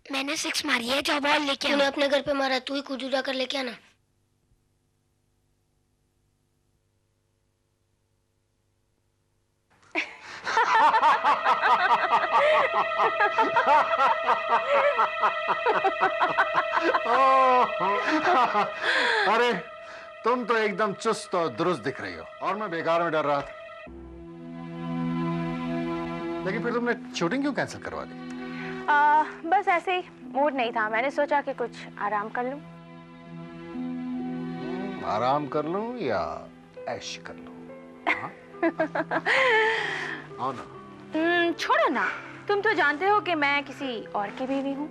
मैंने 6 मारी है, जाओ बॉल लेके आ। तूने अपने घर पे मारा, तू ही कूद उड़ा कर लेके आना। अरे तुम तो एकदम चुस्त और दुरुस्त दिख रही हो, और मैं बेकार में डर रहा था। लेकिन फिर तुमने शूटिंग क्यों कैंसिल करवा दी? बस ऐसे ही मूड नहीं था। मैंने सोचा कि कुछ आराम कर लूं। आराम कर लूं या ऐश कर लूं? हाँ ना। छोड़ो ना, तुम तो जानते हो कि मैं किसी और की बीवी हूँ।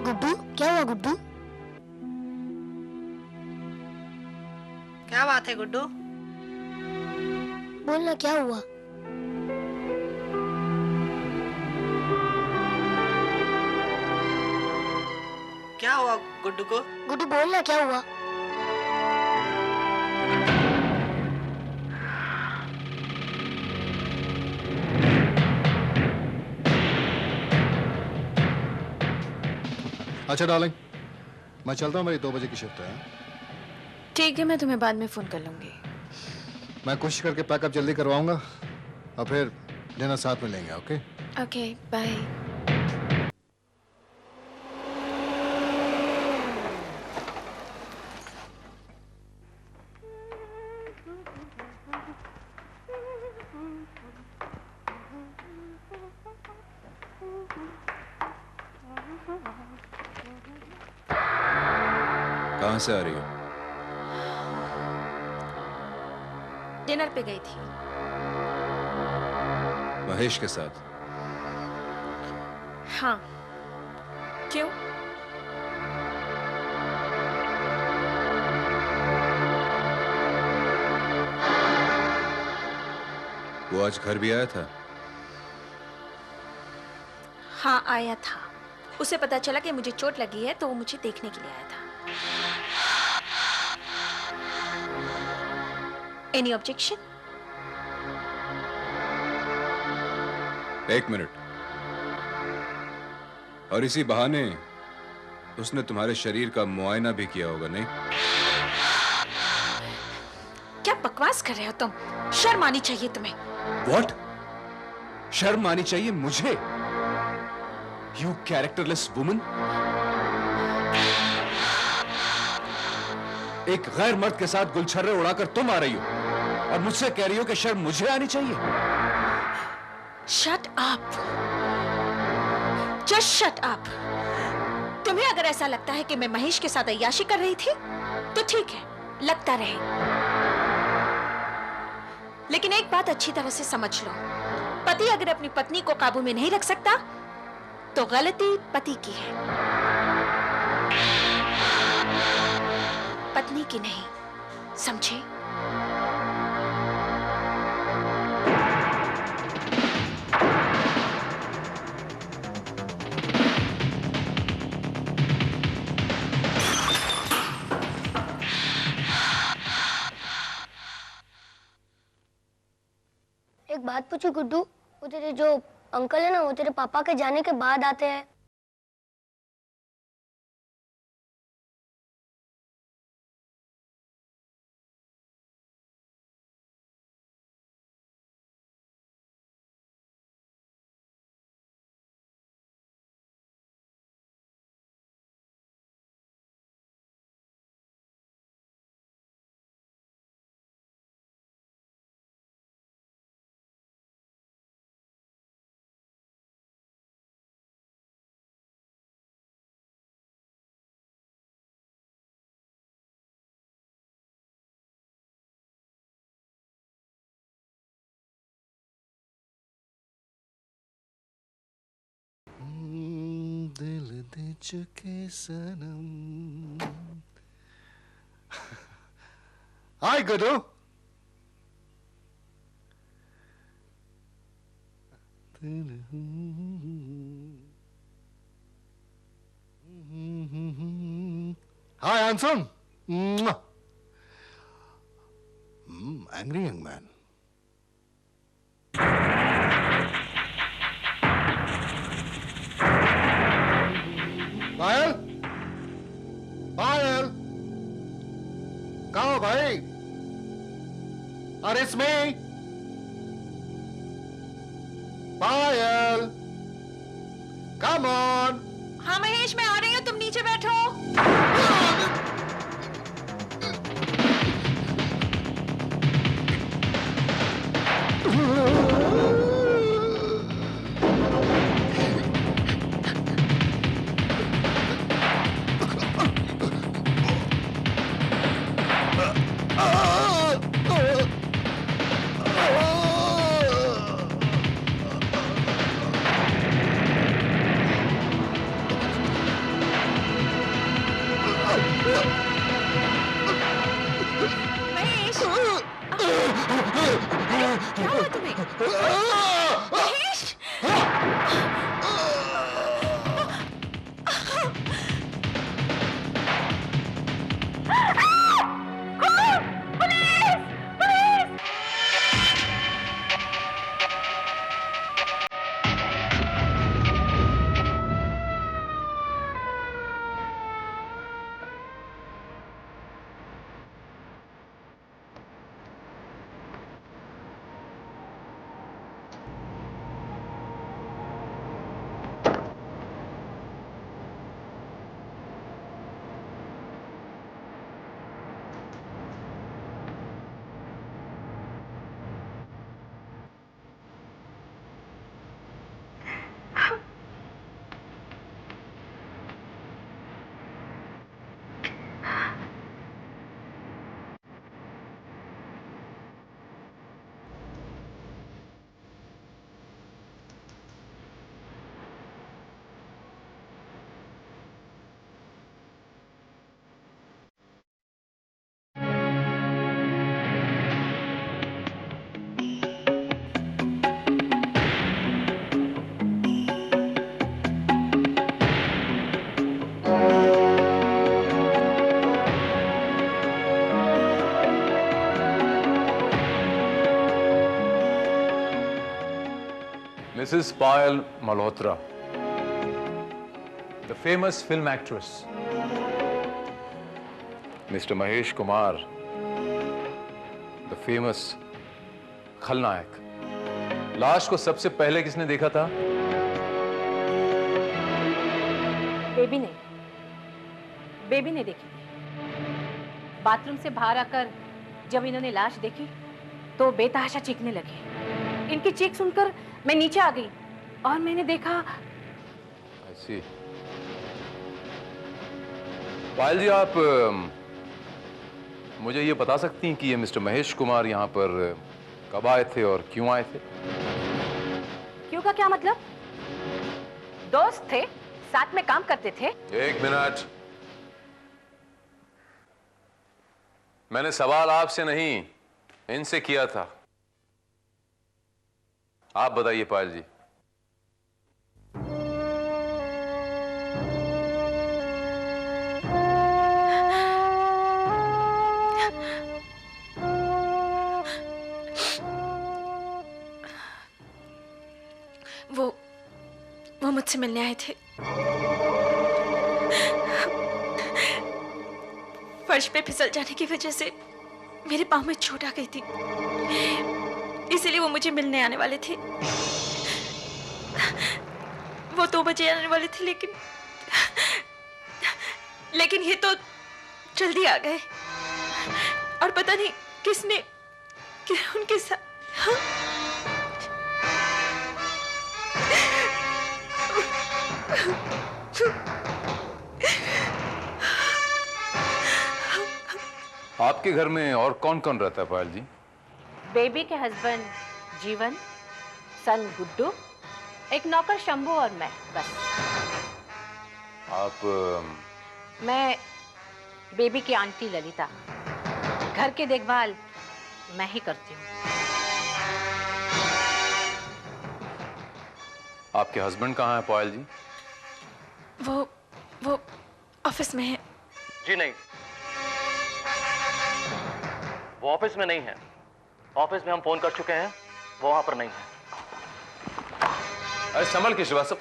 गुड्डू, क्या हुआ गुड्डू? क्या बात है गुड्डू? बोलना क्या हुआ? क्या हुआ गुड्डू को? गुड्डू बोलना क्या हुआ? अच्छा डार्लिंग, मैं चलता हूँ, मेरी 2 बजे की शिफ्ट है। ठीक है, मैं तुम्हें बाद में फोन कर लूंगी। मैं कोशिश करके पैकअप जल्दी करवाऊंगा और फिर डिनर साथ में लेंगे। Okay okay, bye. कहां से आ रही हो? डिनर पे गई थी। महेश के साथ? हाँ। क्यों? वो आज घर भी आया था? हाँ, आया था। उसे पता चला कि मुझे चोट लगी है तो वो मुझे देखने के लिए आया था। Any objection? एक मिनट। और इसी बहाने उसने तुम्हारे शरीर का मुआयना भी किया होगा, नहीं? क्या बकवास कर रहे हो तुम? शर्म आनी चाहिए तुम्हें। What? शर्म आनी चाहिए मुझे? You characterless woman? एक गैर मर्द के साथ गुलछर्रे उड़ाकर तुम आ रही हो और मुझसे कह रही हो कि शर्म मुझे आनी चाहिए? Shut up. Just shut up. तुम्हें अगर ऐसा लगता है कि मैं महेश के साथ अय्याशी कर रही थी तो ठीक है, लगता रहे। लेकिन एक बात अच्छी तरह से समझ लो, पति अगर अपनी पत्नी को काबू में नहीं रख सकता तो गलती पति की है, पत्नी की नहीं। समझे? एक बात पूछू गुड्डू, वो तेरे जो अंकल है ना, वो तेरे पापा के जाने के बाद आते हैं। Dil De Chuke Sanam. Hi Guddu. Hi handsome. Angry young man. Payal, Payal, कहाँ हो भाई? अरे इसमें पायल, कम ऑन। हाँ महेश, मैं आ रही हूँ, तुम नीचे बैठो। महेश, क्या हुआ तुम्हें? Mahesh! Mrs. Payal Malhotra, the famous film actress. Mr. Mahesh Kumar, the famous खलनायक. लाश को सबसे पहले किसने देखा था? बेबी ने देखी थी. बाथरूम से बाहर आकर जब इन्होंने लाश देखी तो बेतहाशा चीखने लगे. इनकी चीख सुनकर मैं नीचे आ गई और मैंने देखा. ऐसी. पायल जी, आप मुझे ये बता सकती हैं कि ये मिस्टर महेश कुमार यहाँ पर कब आए थे और क्यों आए थे? क्यों का क्या मतलब? दोस्त थे, साथ में काम करते थे. एक मिनट. मैंने सवाल आपसे नहीं, इनसे किया था. आप बताइए पायल जी. वो मुझसे मिलने आए थे. फर्श पे फिसल जाने की वजह से मेरे पाँव में चोट आ गई थी, इसलिए वो मुझे मिलने आने वाले थे. वो 2 बजे आने वाले थे, लेकिन ये तो जल्दी आ गए. और पता नहीं किसने उनके साथ. आपके घर में और कौन कौन रहता है पायल जी? बेबी के हस्बैंड जीवन, सन गुड्डू, एक नौकर शंभू और मैं, बस. आप? मैं बेबी की आंटी ललिता. घर की देखभाल मैं ही करती हूँ. आपके हस्बैंड कहाँ है पायल जी? वो ऑफिस में है. जी नहीं, वो ऑफिस में नहीं है. ऑफिस में हम फोन कर चुके हैं, वो वहां पर नहीं है. अरे संभल के Srivastava.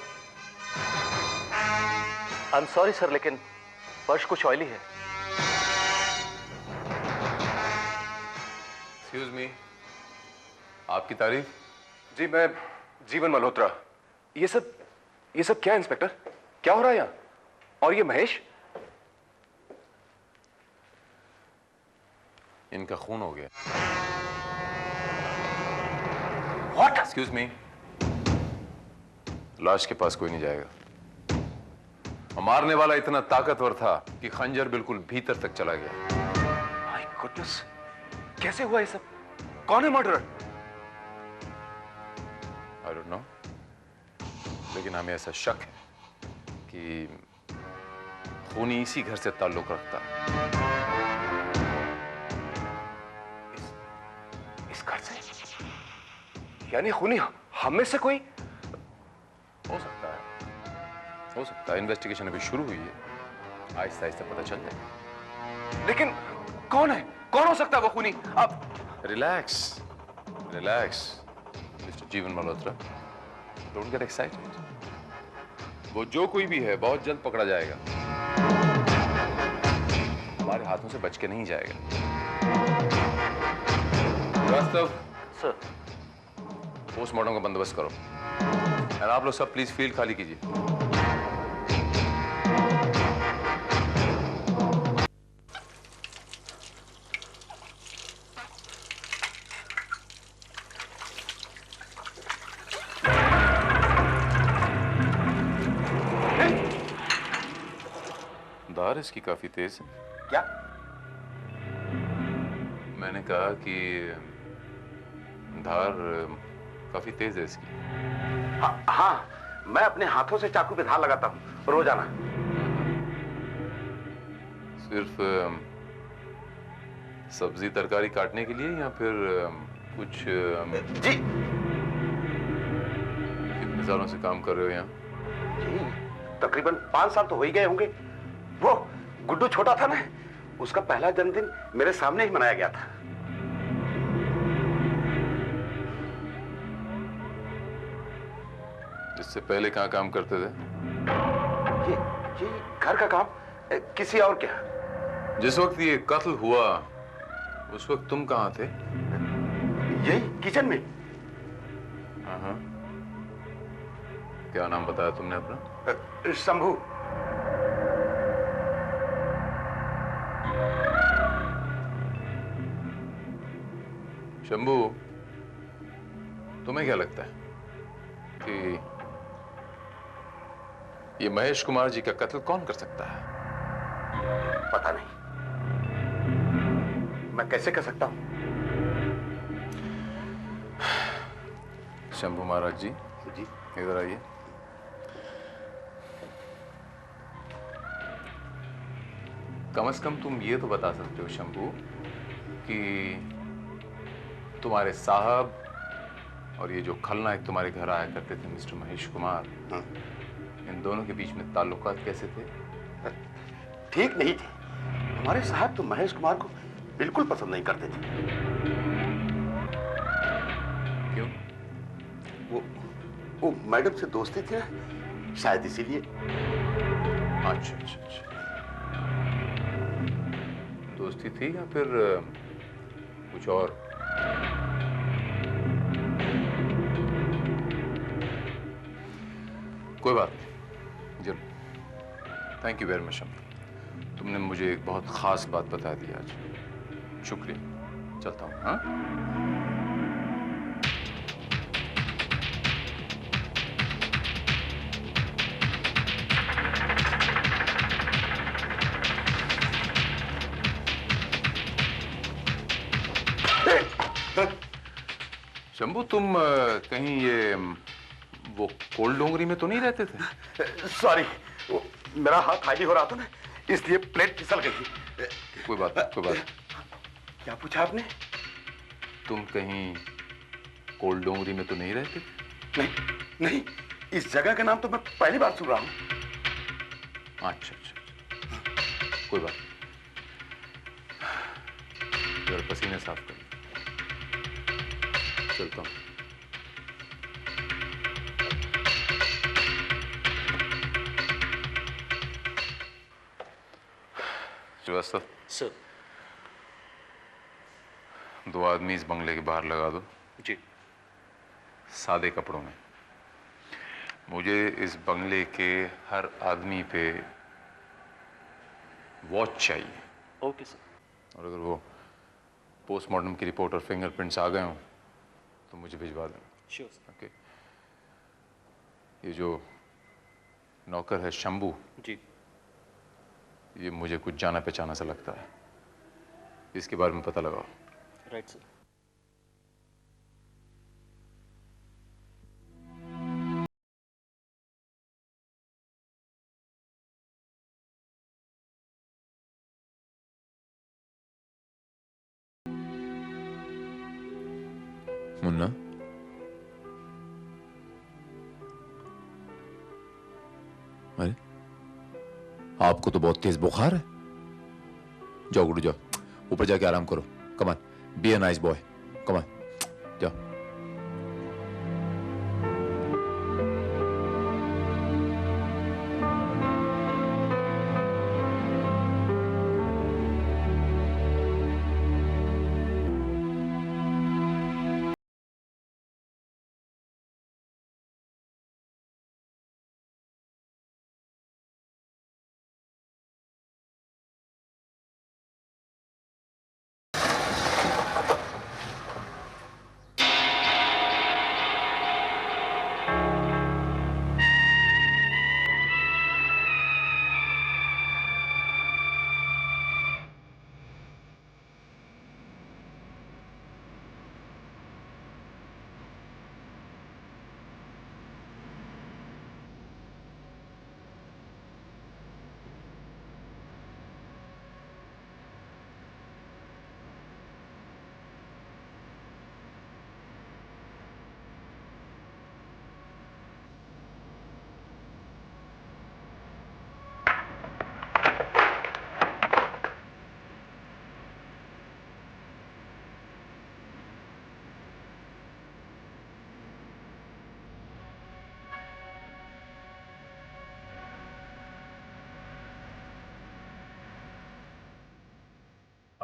I am sorry sir, लेकिन फर्श कुछ ऑयली है. एक्सक्यूज मी, आपकी तारीफ? जी, मैं जीवन मल्होत्रा. ये सब क्या इंस्पेक्टर? क्या हो रहा है यहाँ? और ये महेश? इनका खून हो गया. What? एक्सक्यूज मी, लाश के पास कोई नहीं जाएगा. और मारने वाला इतना ताकतवर था कि खंजर बिल्कुल भीतर तक चला गया. माय गॉडनेस, कैसे हुआ ये सब? कौन है मर्डरर? आई डोंट नो, लेकिन हमें ऐसा शक है कि खूनी इसी घर से ताल्लुक रखता. इस घर से? यानी खूनी हम में से कोई? हो सकता है. इन्वेस्टिगेशन अभी शुरू हुई है, आहिस्ता आहिस्ता पता चल जाएगा. लेकिन कौन है? कौन हो सकता है वो खूनी? आप रिलैक्स मिस्टर जीवन मल्होत्रा. Don't get excited. वो जो कोई भी है बहुत जल्द पकड़ा जाएगा. हमारे हाथों से बच के नहीं जाएगा. वास्तव सर, पोस्टमार्टम का बंदोबस्त करो. और आप लोग सब प्लीज फील्ड खाली कीजिए. धार इसकी काफी तेज है. क्या? मैंने कहा कि धार काफी तेज है इसकी. हाँ, मैं अपने हाथों से चाकू पे धार लगाता हूँ रोजाना. सिर्फ सब्जी तरकारी काटने के लिए या फिर कुछ? जी. कितने सालों से काम कर रहे हो यहाँ? जी, तकरीबन 5 साल तो हो ही गए होंगे. वो गुड्डू छोटा था ना, उसका पहला जन्मदिन मेरे सामने ही मनाया गया था. इससे पहले कहाँ काम करते थे? ये घर का काम, किसी और क्या? जिस वक्त ये कत्ल हुआ उस वक्त तुम कहाँ थे? यही किचन में। हाँ। क्या नाम बताया तुमने अपना? शंभू। शंभू, तुम्हें क्या लगता है कि ये महेश कुमार जी का कत्ल कौन कर सकता है? पता नहीं, मैं कैसे कर सकता हूं? शंभू महाराज जी, इधर आइए। कम से कम तुम ये तो बता सकते हो शंभू कि तुम्हारे साहब और ये जो खलनायक तुम्हारे घर आया करते थे मिस्टर महेश कुमार, इन दोनों के बीच में ताल्लुकात कैसे थे? ठीक नहीं थे। हमारे साहब तो महेश कुमार को बिल्कुल पसंद नहीं करते थे। क्यों? वो मैडम से दोस्ती थी ना, शायद इसीलिए। अच्छा। दोस्ती थी या फिर कुछ और? कोई बात नहीं, जरूर। Thank you very much Shambhu, तुमने मुझे एक बहुत खास बात बता दी आज। शुक्रिया, चलता हूँ। हाँ, शंभू, तुम कहीं ये वो कोल्ड डोंगरी में तो नहीं रहते थे? सॉरी, मेरा हाथ हाईली हो रहा था ना, इसलिए प्लेट फिसल गई। कोई बात नहीं। क्या पूछा आपने? तुम कहीं कोल्ड डोंगरी में तो नहीं रहते? नहीं, इस जगह का नाम तो मैं पहली बार सुन रहा हूं। अच्छा, कोई बात नहीं। पसीने साफ कर, चलता हूं। श्रीवास्तव सर, 2 आदमी इस बंगले के बाहर लगा दो। जी। सादे कपड़ों में। मुझे इस बंगले के हर आदमी पे वॉच चाहिए। Okay sir. और अगर वो पोस्टमार्टम की रिपोर्ट और फिंगरप्रिंट्स आ गए हों तो मुझे भिजवा देना। Sure sir. ओके। ये जो नौकर है शंभू जी, ये मुझे कुछ जाना पहचाना सा लगता है, इसके बारे में पता लगाओ। Right sir. मुन्ना, अरे आपको तो बहुत तेज बुखार है। जाओ गुड्डू, जाओ ऊपर जाके आराम करो। Come on, be a nice boy, come on, जाओ।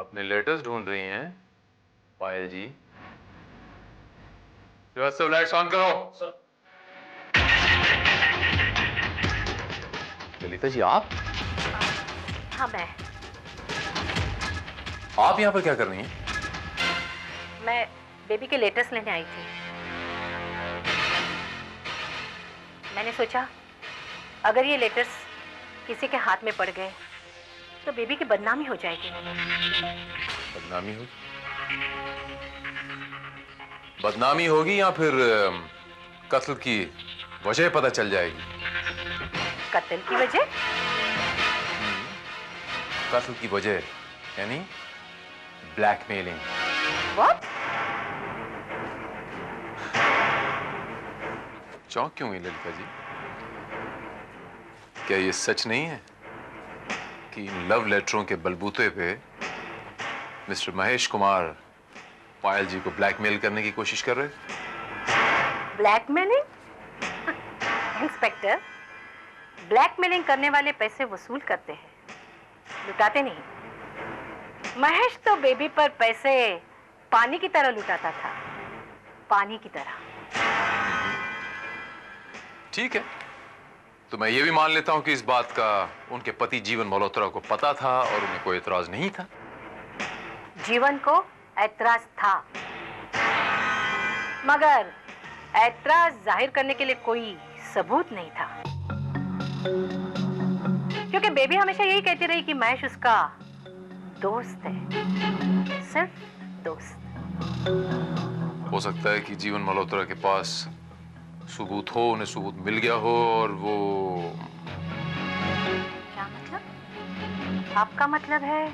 अपने लेटर्स ढूंढ रही हैं पायल जी? सब लाइट्स ऑन करो। ललिता जी आप? हाँ मैं यहाँ पर क्या कर रही हैं? मैं बेबी के लेटर्स लेने आई थी। मैंने सोचा अगर ये लेटर्स किसी के हाथ में पड़ गए तो बेबी की बदनामी हो जाएगी। बदनामी होगी? बदनामी होगी या फिर कत्ल की वजह पता चल जाएगी? कत्ल की वजह? कत्ल की वजह यानी ब्लैकमेलिंग। व्हाट? चौंक क्यों हुई ललिता जी? क्या ये सच नहीं है कि लव लेटरों के बलबूते पे मिस्टर महेश कुमार पायल जी को ब्लैकमेल करने की कोशिश कर रहे? ब्लैकमेलिंग? इंस्पेक्टर, ब्लैकमेलिंग करने वाले पैसे वसूल करते हैं, लुटाते नहीं। महेश तो बेबी पर पैसे पानी की तरह लुटाता था, पानी की तरह। ठीक है, तो मैं ये भी मान लेता हूं कि इस बात का उनके पति जीवन मल्होत्रा को पता था और उन्हें कोई एतराज नहीं था। जीवन को ऐतराज था, मगर ऐतराज जाहिर करने के लिए कोई सबूत नहीं था, क्योंकि बेबी हमेशा यही कहती रही कि महेश उसका दोस्त है, सिर्फ दोस्त। हो सकता है कि जीवन मल्होत्रा के पास सबूत हो, उन्हें सबूत मिल गया हो और वो... क्या मतलब? आपका मतलब है?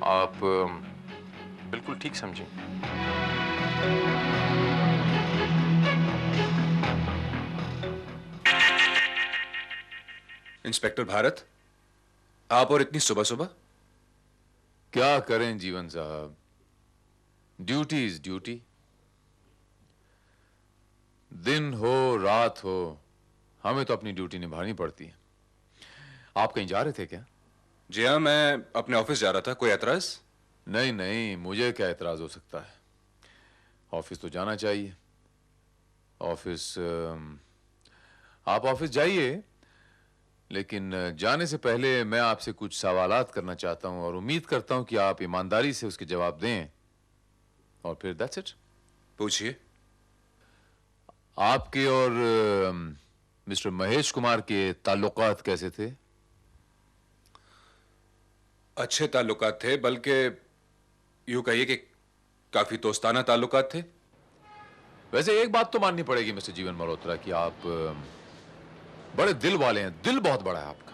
आप बिल्कुल ठीक समझे। इंस्पेक्टर भारत, आप और इतनी सुबह सुबह? क्या करें जीवन साहब, ड्यूटी इज ड्यूटी। दिन हो रात हो, हमें तो अपनी ड्यूटी निभानी पड़ती है। आप कहीं जा रहे थे क्या? जी हाँ, मैं अपने ऑफिस जा रहा था। कोई एतराज? नहीं नहीं, मुझे क्या एतराज हो सकता है, ऑफिस तो जाना चाहिए। ऑफिस आप ऑफिस जाइए, लेकिन जाने से पहले मैं आपसे कुछ सवालात करना चाहता हूं और उम्मीद करता हूं कि आप ईमानदारी से उसके जवाब दें, और फिर दैट्स इट। पूछिए। आपके और मिस्टर महेश कुमार के ताल्लुकात कैसे थे? अच्छे ताल्लुकात थे, बल्कि यूं कहिए कि काफी दोस्ताना ताल्लुकात थे। वैसे एक बात तो माननी पड़ेगी मिस्टर जीवन मल्होत्रा कि आप बड़े दिल वाले हैं, दिल बहुत बड़ा है आपका।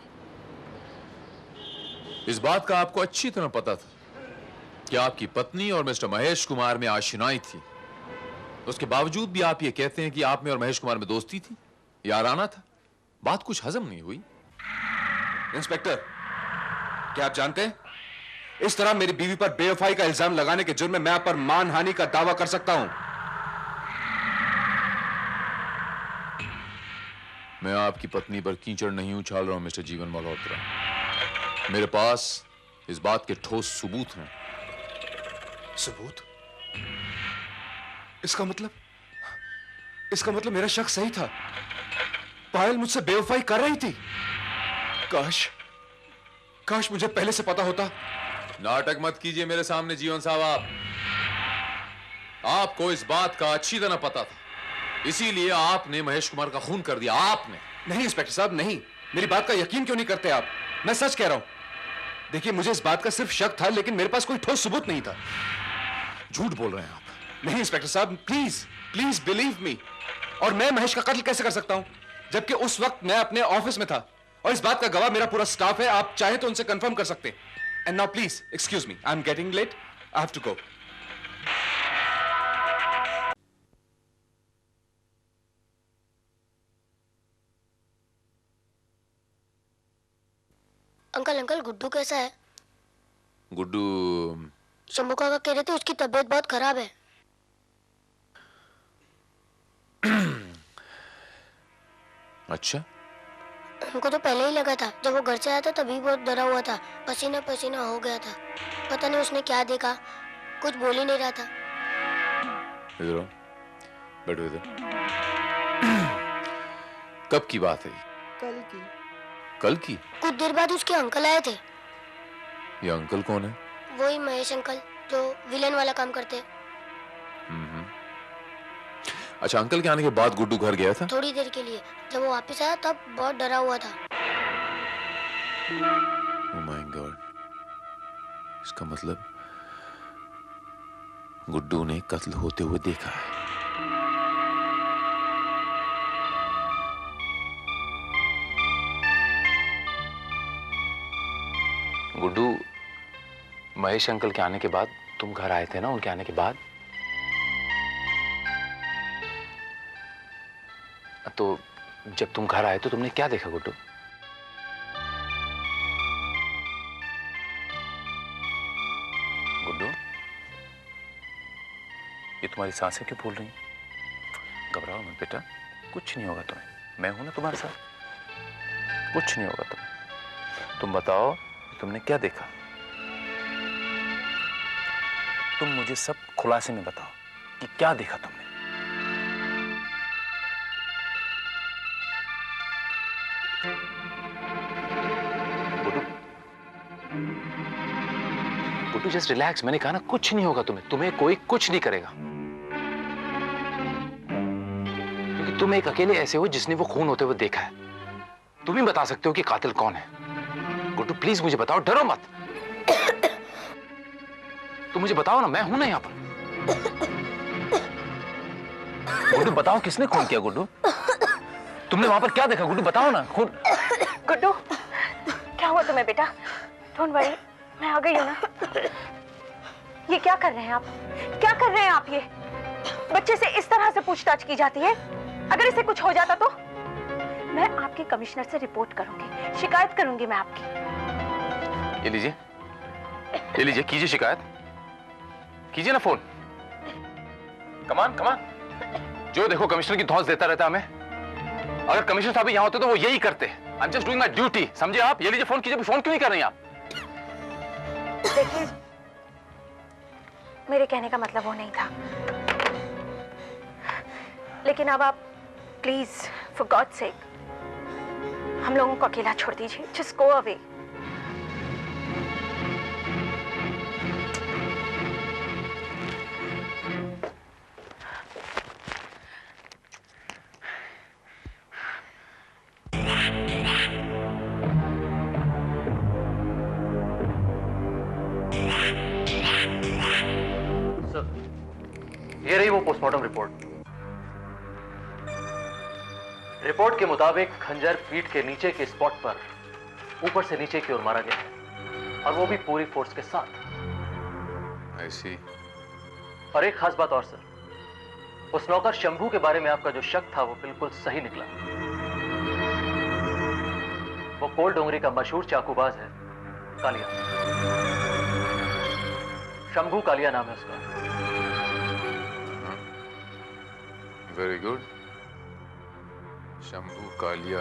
इस बात का आपको अच्छी तरह पता था कि आपकी पत्नी और मिस्टर महेश कुमार में आशनाई थी, उसके बावजूद भी आप ये कहते हैं कि आप में और महेश कुमार में दोस्ती थी, याराना था। बात कुछ हजम नहीं हुई। इंस्पेक्टर, क्या आप जानते हैं, इस तरह मेरी बीवी पर बेवफाई का इल्जाम लगाने के जुर्म में मैं आप पर मानहानि का दावा कर सकता हूं। मैं आपकी पत्नी पर कीचड़ नहीं उछाल रहा हूं मिस्टर जीवन मल्होत्रा। मेरे पास इस बात के ठोस सबूत हैं। सबूत? इसका मतलब मेरा शक सही था। पायल मुझसे बेवफाई कर रही थी। काश मुझे पहले से पता होता। नाटक मत कीजिए मेरे सामने जीवन साहब। आपको इस बात का अच्छी तरह पता था, इसीलिए आपने महेश कुमार का खून कर दिया। आपने नहीं इंस्पेक्टर साहब, नहीं। मेरी बात का यकीन क्यों नहीं करते आप? मैं सच कह रहा हूं। देखिए, मुझे इस बात का सिर्फ शक था, लेकिन मेरे पास कोई ठोस सबूत नहीं था। झूठ बोल रहे हैं आप। नहीं इंस्पेक्टर साहब, प्लीज बिलीव मी। और मैं महेश का कत्ल कैसे कर सकता हूं, जबकि उस वक्त मैं अपने ऑफिस में था, और इस बात का गवाह मेरा पूरा स्टाफ है। आप चाहे तो उनसे कंफर्म कर सकते हैं। And now please excuse me, I am getting late, I have to go. Uncle Guddu कैसा है? गुड्डू शंभू काका कह रहे थे उसकी तबीयत बहुत खराब है। अच्छा, हमको तो पहले ही लगा था, जब वो घर से आया था तभी बहुत डरा हुआ था, पसीना पसीना हो गया था। पता नहीं उसने क्या देखा, कुछ बोल ही नहीं रहा था। इधर आओ, बैठो इधर। कब की बात है? कल की। कल की? कुछ देर बाद उसके अंकल आए थे। ये अंकल कौन है? वही महेश अंकल जो विलेन वाला काम करते हैं। अच्छा, अंकल के आने के बाद गुड्डू घर गया था? थोड़ी देर के लिए। जब वो वापस आया तब बहुत डरा हुआ था। Oh my God. इसका मतलब गुड्डू ने कत्ल होते हुए देखा है। गुड्डू, महेश अंकल के आने के बाद तुम घर आए थे ना? उनके आने के बाद तो जब तुम घर आए तो तुमने क्या देखा गुड्डू? गुड्डू, ये तुम्हारी सांसें क्यों फूल रही हैं? घबराओ मत बेटा, कुछ नहीं होगा तुम्हें, मैं हूं ना तुम्हारे साथ, कुछ नहीं होगा तुम्हें। तुम बताओ तुमने क्या देखा? तुम मुझे सब खुलासे में बताओ कि क्या देखा तुमने। गुड्डू जस्ट रिलैक्स, मैंने कहा ना कुछ नहीं होगा तुम्हें, तुम्हें कोई कुछ नहीं करेगा, क्योंकि तुम एक अकेले ऐसे हो जिसने वो खून होते हुए देखा है। तुम ही बता सकते हो कि कातिल कौन है। गुड्डू प्लीज मुझे बताओ, डरो मत। तुम मुझे बताओ ना, मैं हूं ना यहाँ पर। गुड्डू बताओ, किसने खून किया? गुड्डू तुमने वहां पर क्या देखा? गुड्डू बताओ ना। खून? गुड्डू क्या हुआ तुम्हें बेटा? डोंट वरी, मैं आ गई हूँ ना। ये क्या कर रहे हैं आप? क्या कर रहे हैं आप? ये बच्चे से इस तरह से पूछताछ की जाती है? अगर इसे कुछ हो जाता तो मैं आपके कमिश्नर से रिपोर्ट करूंगी, शिकायत करूंगी मैं आपकी। ये लीजिए, ये लीजिए, कीजिए शिकायत, कीजिए ना फोन। कमान कमान, जो देखो कमिश्नर की धौंस देता रहता हमें। अगर कमिश्नर साहब यहाँ होते तो वो यही करते। I am just doing my duty, समझे आप? ये लीजिए फोन कीजिए। फोन क्यों नहीं कर रही आप? देखिए, मेरे कहने का मतलब वो नहीं था, लेकिन अब आप प्लीज फॉर गॉड सेक हम लोगों को अकेला छोड़ दीजिए। Just go away. ये रही वो पोस्टमार्टम रिपोर्ट। रिपोर्ट के मुताबिक खंजर पीठ के नीचे के स्पॉट पर ऊपर से नीचे की ओर मारा गया है, और वो भी पूरी फोर्स के साथ। I see. और एक खास बात और सर, उस नौकर शंभू के बारे में आपका जो शक था वो बिल्कुल सही निकला। वो कोल डोंगरी का मशहूर चाकूबाज है, कालिया। शंभू कालिया नाम है उसका। Very good. शंभू कालिया।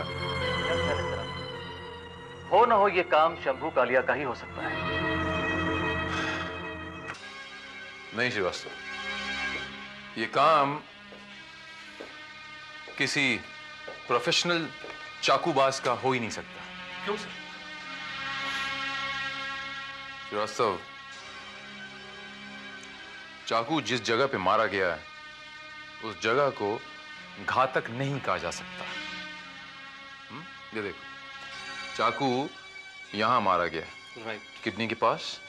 हो ना हो ये काम शंभू कालिया का ही हो सकता है। नहीं श्रीवास्तव, ये काम किसी प्रोफेशनल चाकूबाज का हो ही नहीं सकता। क्यों सर? श्रीवास्तव, चाकू जिस जगह पे मारा गया है उस जगह को घातक नहीं कहा जा सकता। ये देखो, चाकू यहां मारा गया, राइट, किडनी के पास,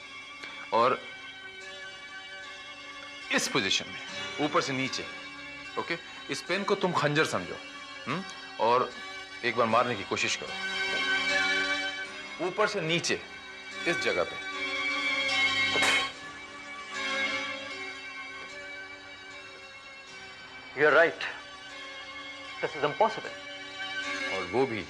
और इस पोजीशन में ऊपर से नीचे। ओके, इस पेन को तुम खंजर समझो, और एक बार मारने की कोशिश करो ऊपर से नीचे इस जगह पे। You're right. This is impossible. और वो भी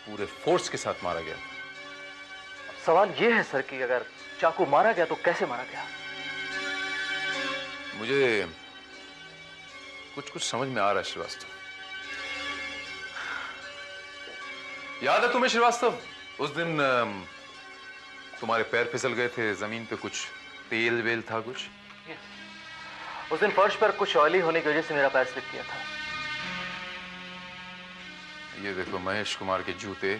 पूरे फोर्स के साथ मारा गया। अब सवाल ये है सर कि अगर चाकू मारा गया तो कैसे मारा गया? मुझे कुछ समझ में आ रहा है श्रीवास्तव। याद है तुम्हें श्रीवास्तव, उस दिन तुम्हारे पैर फिसल गए थे, जमीन पे कुछ तेल वेल था कुछ? उस दिन फर्श पर कुछ ऑयली होने की वजह से मेरा पैर स्लिप किया था। ये देखो महेश कुमार के जूते,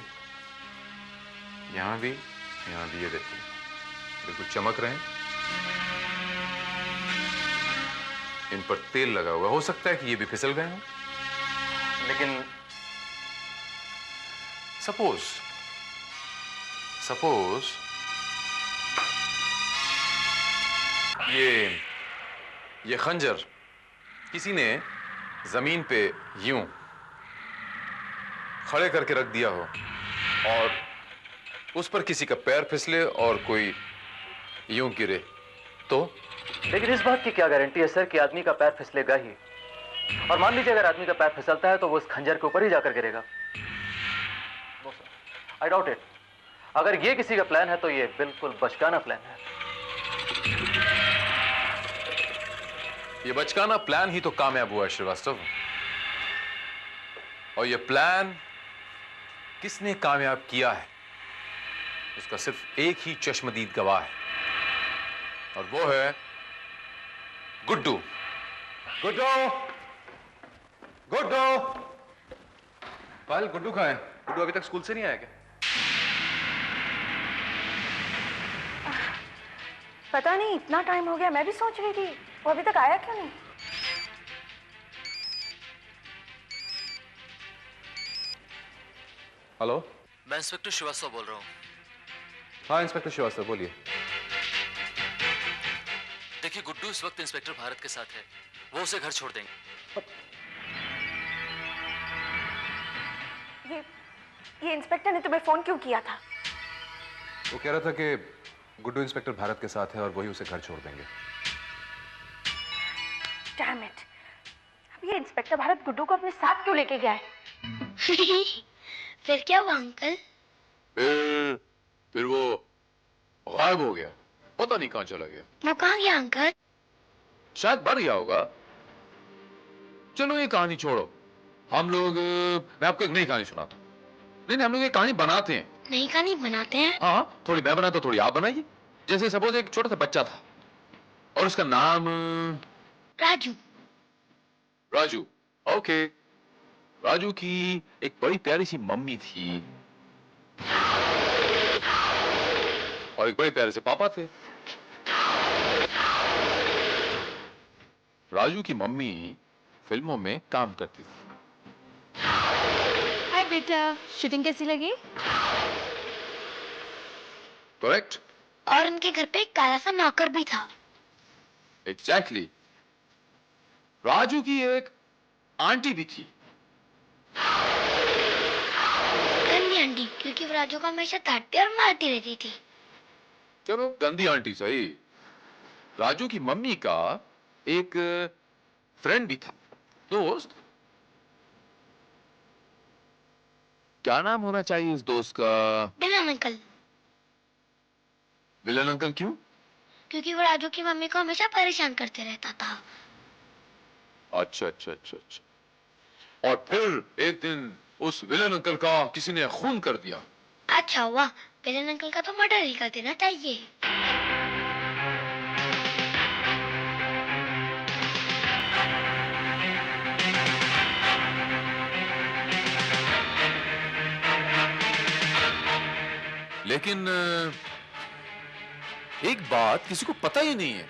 यहाँ भी ये देखिए, बिल्कुल चमक रहे हैं। इन पर तेल लगा हुआ, हो सकता है कि ये भी फिसल गए हों। लेकिन सपोज ये खंजर किसी ने जमीन पे यूं खड़े करके रख दिया हो और उस पर किसी का पैर फिसले और कोई यूं गिरे तो? लेकिन इस बात की क्या गारंटी है सर कि आदमी का पैर फिसलेगा ही? और मान लीजिए अगर आदमी का पैर फिसलता है तो वो उस खंजर के ऊपर ही जाकर गिरेगा। I doubt it. अगर ये किसी का प्लान है तो ये बिल्कुल बचकाना प्लान है। ये बचकाना प्लान ही तो कामयाब हुआ है श्रीवास्तव। और ये प्लान किसने कामयाब किया है उसका सिर्फ एक ही चश्मदीद गवाह है, और वो है गुड्डू। गुड्डू, गुड्डू, पायल गुड्डू कहाँ है? गुड्डू अभी तक स्कूल से नहीं आया क्या? पता नहीं, इतना टाइम हो गया, मैं भी सोच रही थी वो अभी तक आया क्यों नहीं। हेलो, मैं इंस्पेक्टर श्रीवास्तव बोल रहा हूँ। हाँ इंस्पेक्टर श्रीवास्तव बोलिए। देखिए गुड्डू इस वक्त इंस्पेक्टर भारत के साथ है, वो उसे घर छोड़ देंगे। ये इंस्पेक्टर ने तुम्हें फोन क्यों किया था? वो कह रहा था कि गुड्डू इंस्पेक्टर भारत के साथ है और वही उसे घर छोड़ देंगे। Damn it! अब ये इंस्पेक्टर भारत गुड्डू को अपने साथ क्यों लेके गया है? फिर क्या हुआ अंकल? फिर वो गायब हो गया, पता नहीं कहां चला गया। वो कहाँ गया अंकल? शायद मर गया होगा। चलो ये कहानी छोड़ो, हम लोग, मैं आपको एक नई कहानी सुनाता हूँ। नहीं, हम लोग एक कहानी बनाते हैं। नई कहानी बनाते हैं? हाँ, थोड़ी मैं बनाता हूँ, थोड़ी आप बनाइए। जैसे सपोज एक छोटा सा बच्चा था और उसका नाम राजू। राजू, ओके। राजू की एक बड़ी प्यारी सी मम्मी थी और एक बड़े प्यारे से पापा थे। राजू की मम्मी फिल्मों में काम करती थी। हाय बेटा, शूटिंग कैसी लगी? करेक्ट। और उनके घर पे एक काला सा नौकर भी था। एग्जैक्टली। राजू की एक आंटी भी थी। गंदी आंटी, क्योंकि वो राजू को हमेशा डांटती और मारती रहती थी। चलो गंदी आंटी सही। राजू की मम्मी का एक फ्रेंड भी था, दोस्त। क्या नाम होना चाहिए इस दोस्त का? Villain uncle. विलन अंकल क्यों? क्योंकि वो राजू की मम्मी को हमेशा परेशान करते रहता था। अच्छा अच्छा अच्छा अच्छा। और फिर एक दिन उस विलन अंकल का किसी ने खून कर दिया। अच्छा हुआ, विलन अंकल का तो मर्डर ही कर देना चाहिए। लेकिन एक बात किसी को पता ही नहीं है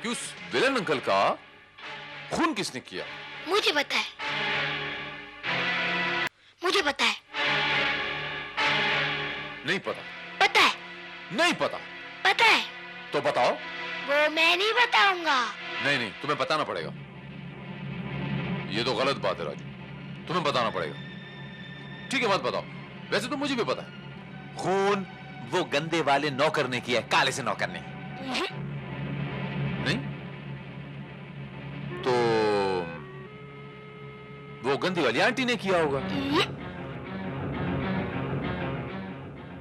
कि उस विलन अंकल का खून किसने किया। मुझे पता है, मुझे पता है। नहीं पता? पता है। नहीं पता? पता है। तो बताओ। वो मैं नहीं बताऊंगा। नहीं नहीं, तुम्हें बताना पड़ेगा। ये तो गलत बात है राजू, तुम्हें बताना पड़ेगा। ठीक है, मत बताओ। वैसे तो मुझे भी पता है। खून वो गंदे वाले नौकर ने किया है, काले से नौकर ने। नहीं तो वो गंदी वाली आंटी ने किया होगा।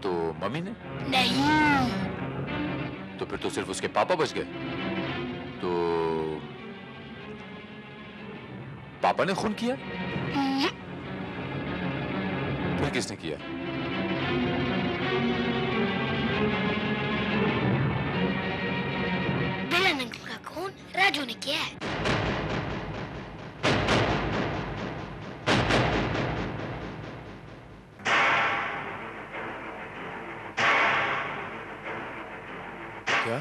तो मम्मी ने? नहीं। तो फिर तो सिर्फ उसके पापा बच गए। तो पापा ने खून किया? फिर किसने किया? विलन अंकल का खून राजू ने किया है। क्या?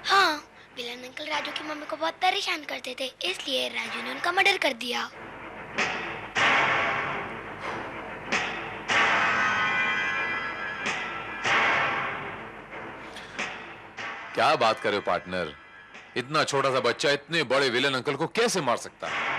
हाँ, विलन अंकल राजू की मम्मी को बहुत परेशान करते थे, इसलिए राजू ने उनका मर्डर कर दिया। क्या बात कर रहे हो पार्टनर? इतना छोटा सा बच्चा इतने बड़े विलन अंकल को कैसे मार सकता है?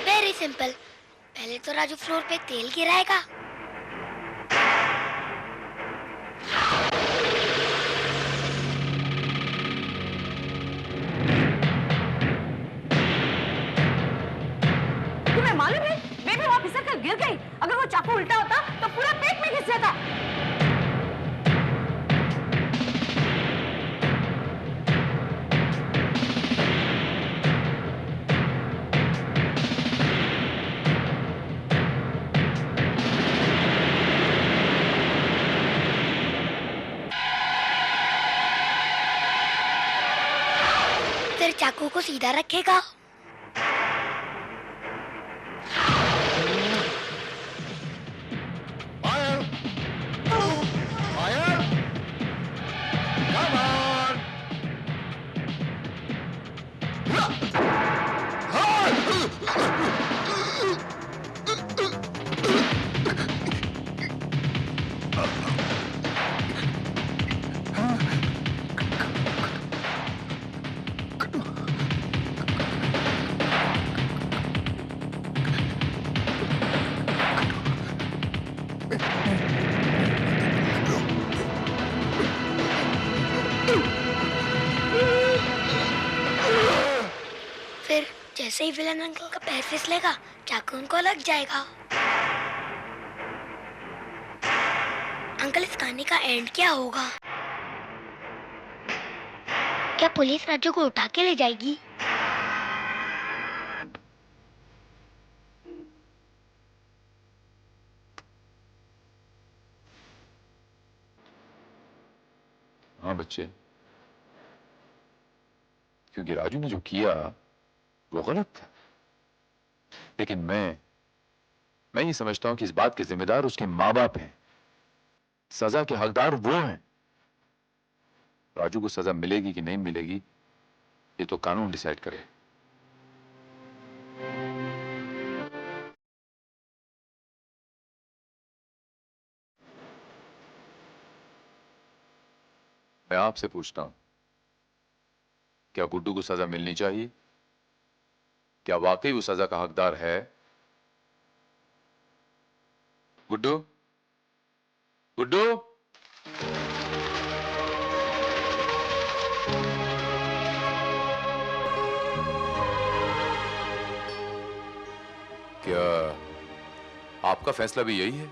वेरी सिंपल, पहले तो राजू फ्लोर पे तेल गिराएगा, तुम्हें मालूम है बेबी वहां फिसल कर गिर गई। अगर वो चाकू उल्टा होता तो पूरा पेट में घिस जाता। फिर चाकू को सीधा रखेगा। फिर जैसे ही विलन अंकल का पैर फिसलेगा, चाकू उनको लग जाएगा। अंकल, इस कहानी का एंड क्या होगा? क्या पुलिस राजू को उठा के ले जाएगी? हाँ बच्चे, क्योंकि राजू ने जो किया वो गलत था, लेकिन मैं ये समझता हूं कि इस बात के जिम्मेदार उसके माँ बाप हैं। सजा के हकदार वो हैं। राजू को सजा मिलेगी कि नहीं मिलेगी ये तो कानून डिसाइड करे। मैं आपसे पूछता हूं, क्या गुड्डू को सजा मिलनी चाहिए? क्या वाकई वो सजा का हकदार है? गुड्डू, गुड्डू, क्या आपका फैसला भी यही है?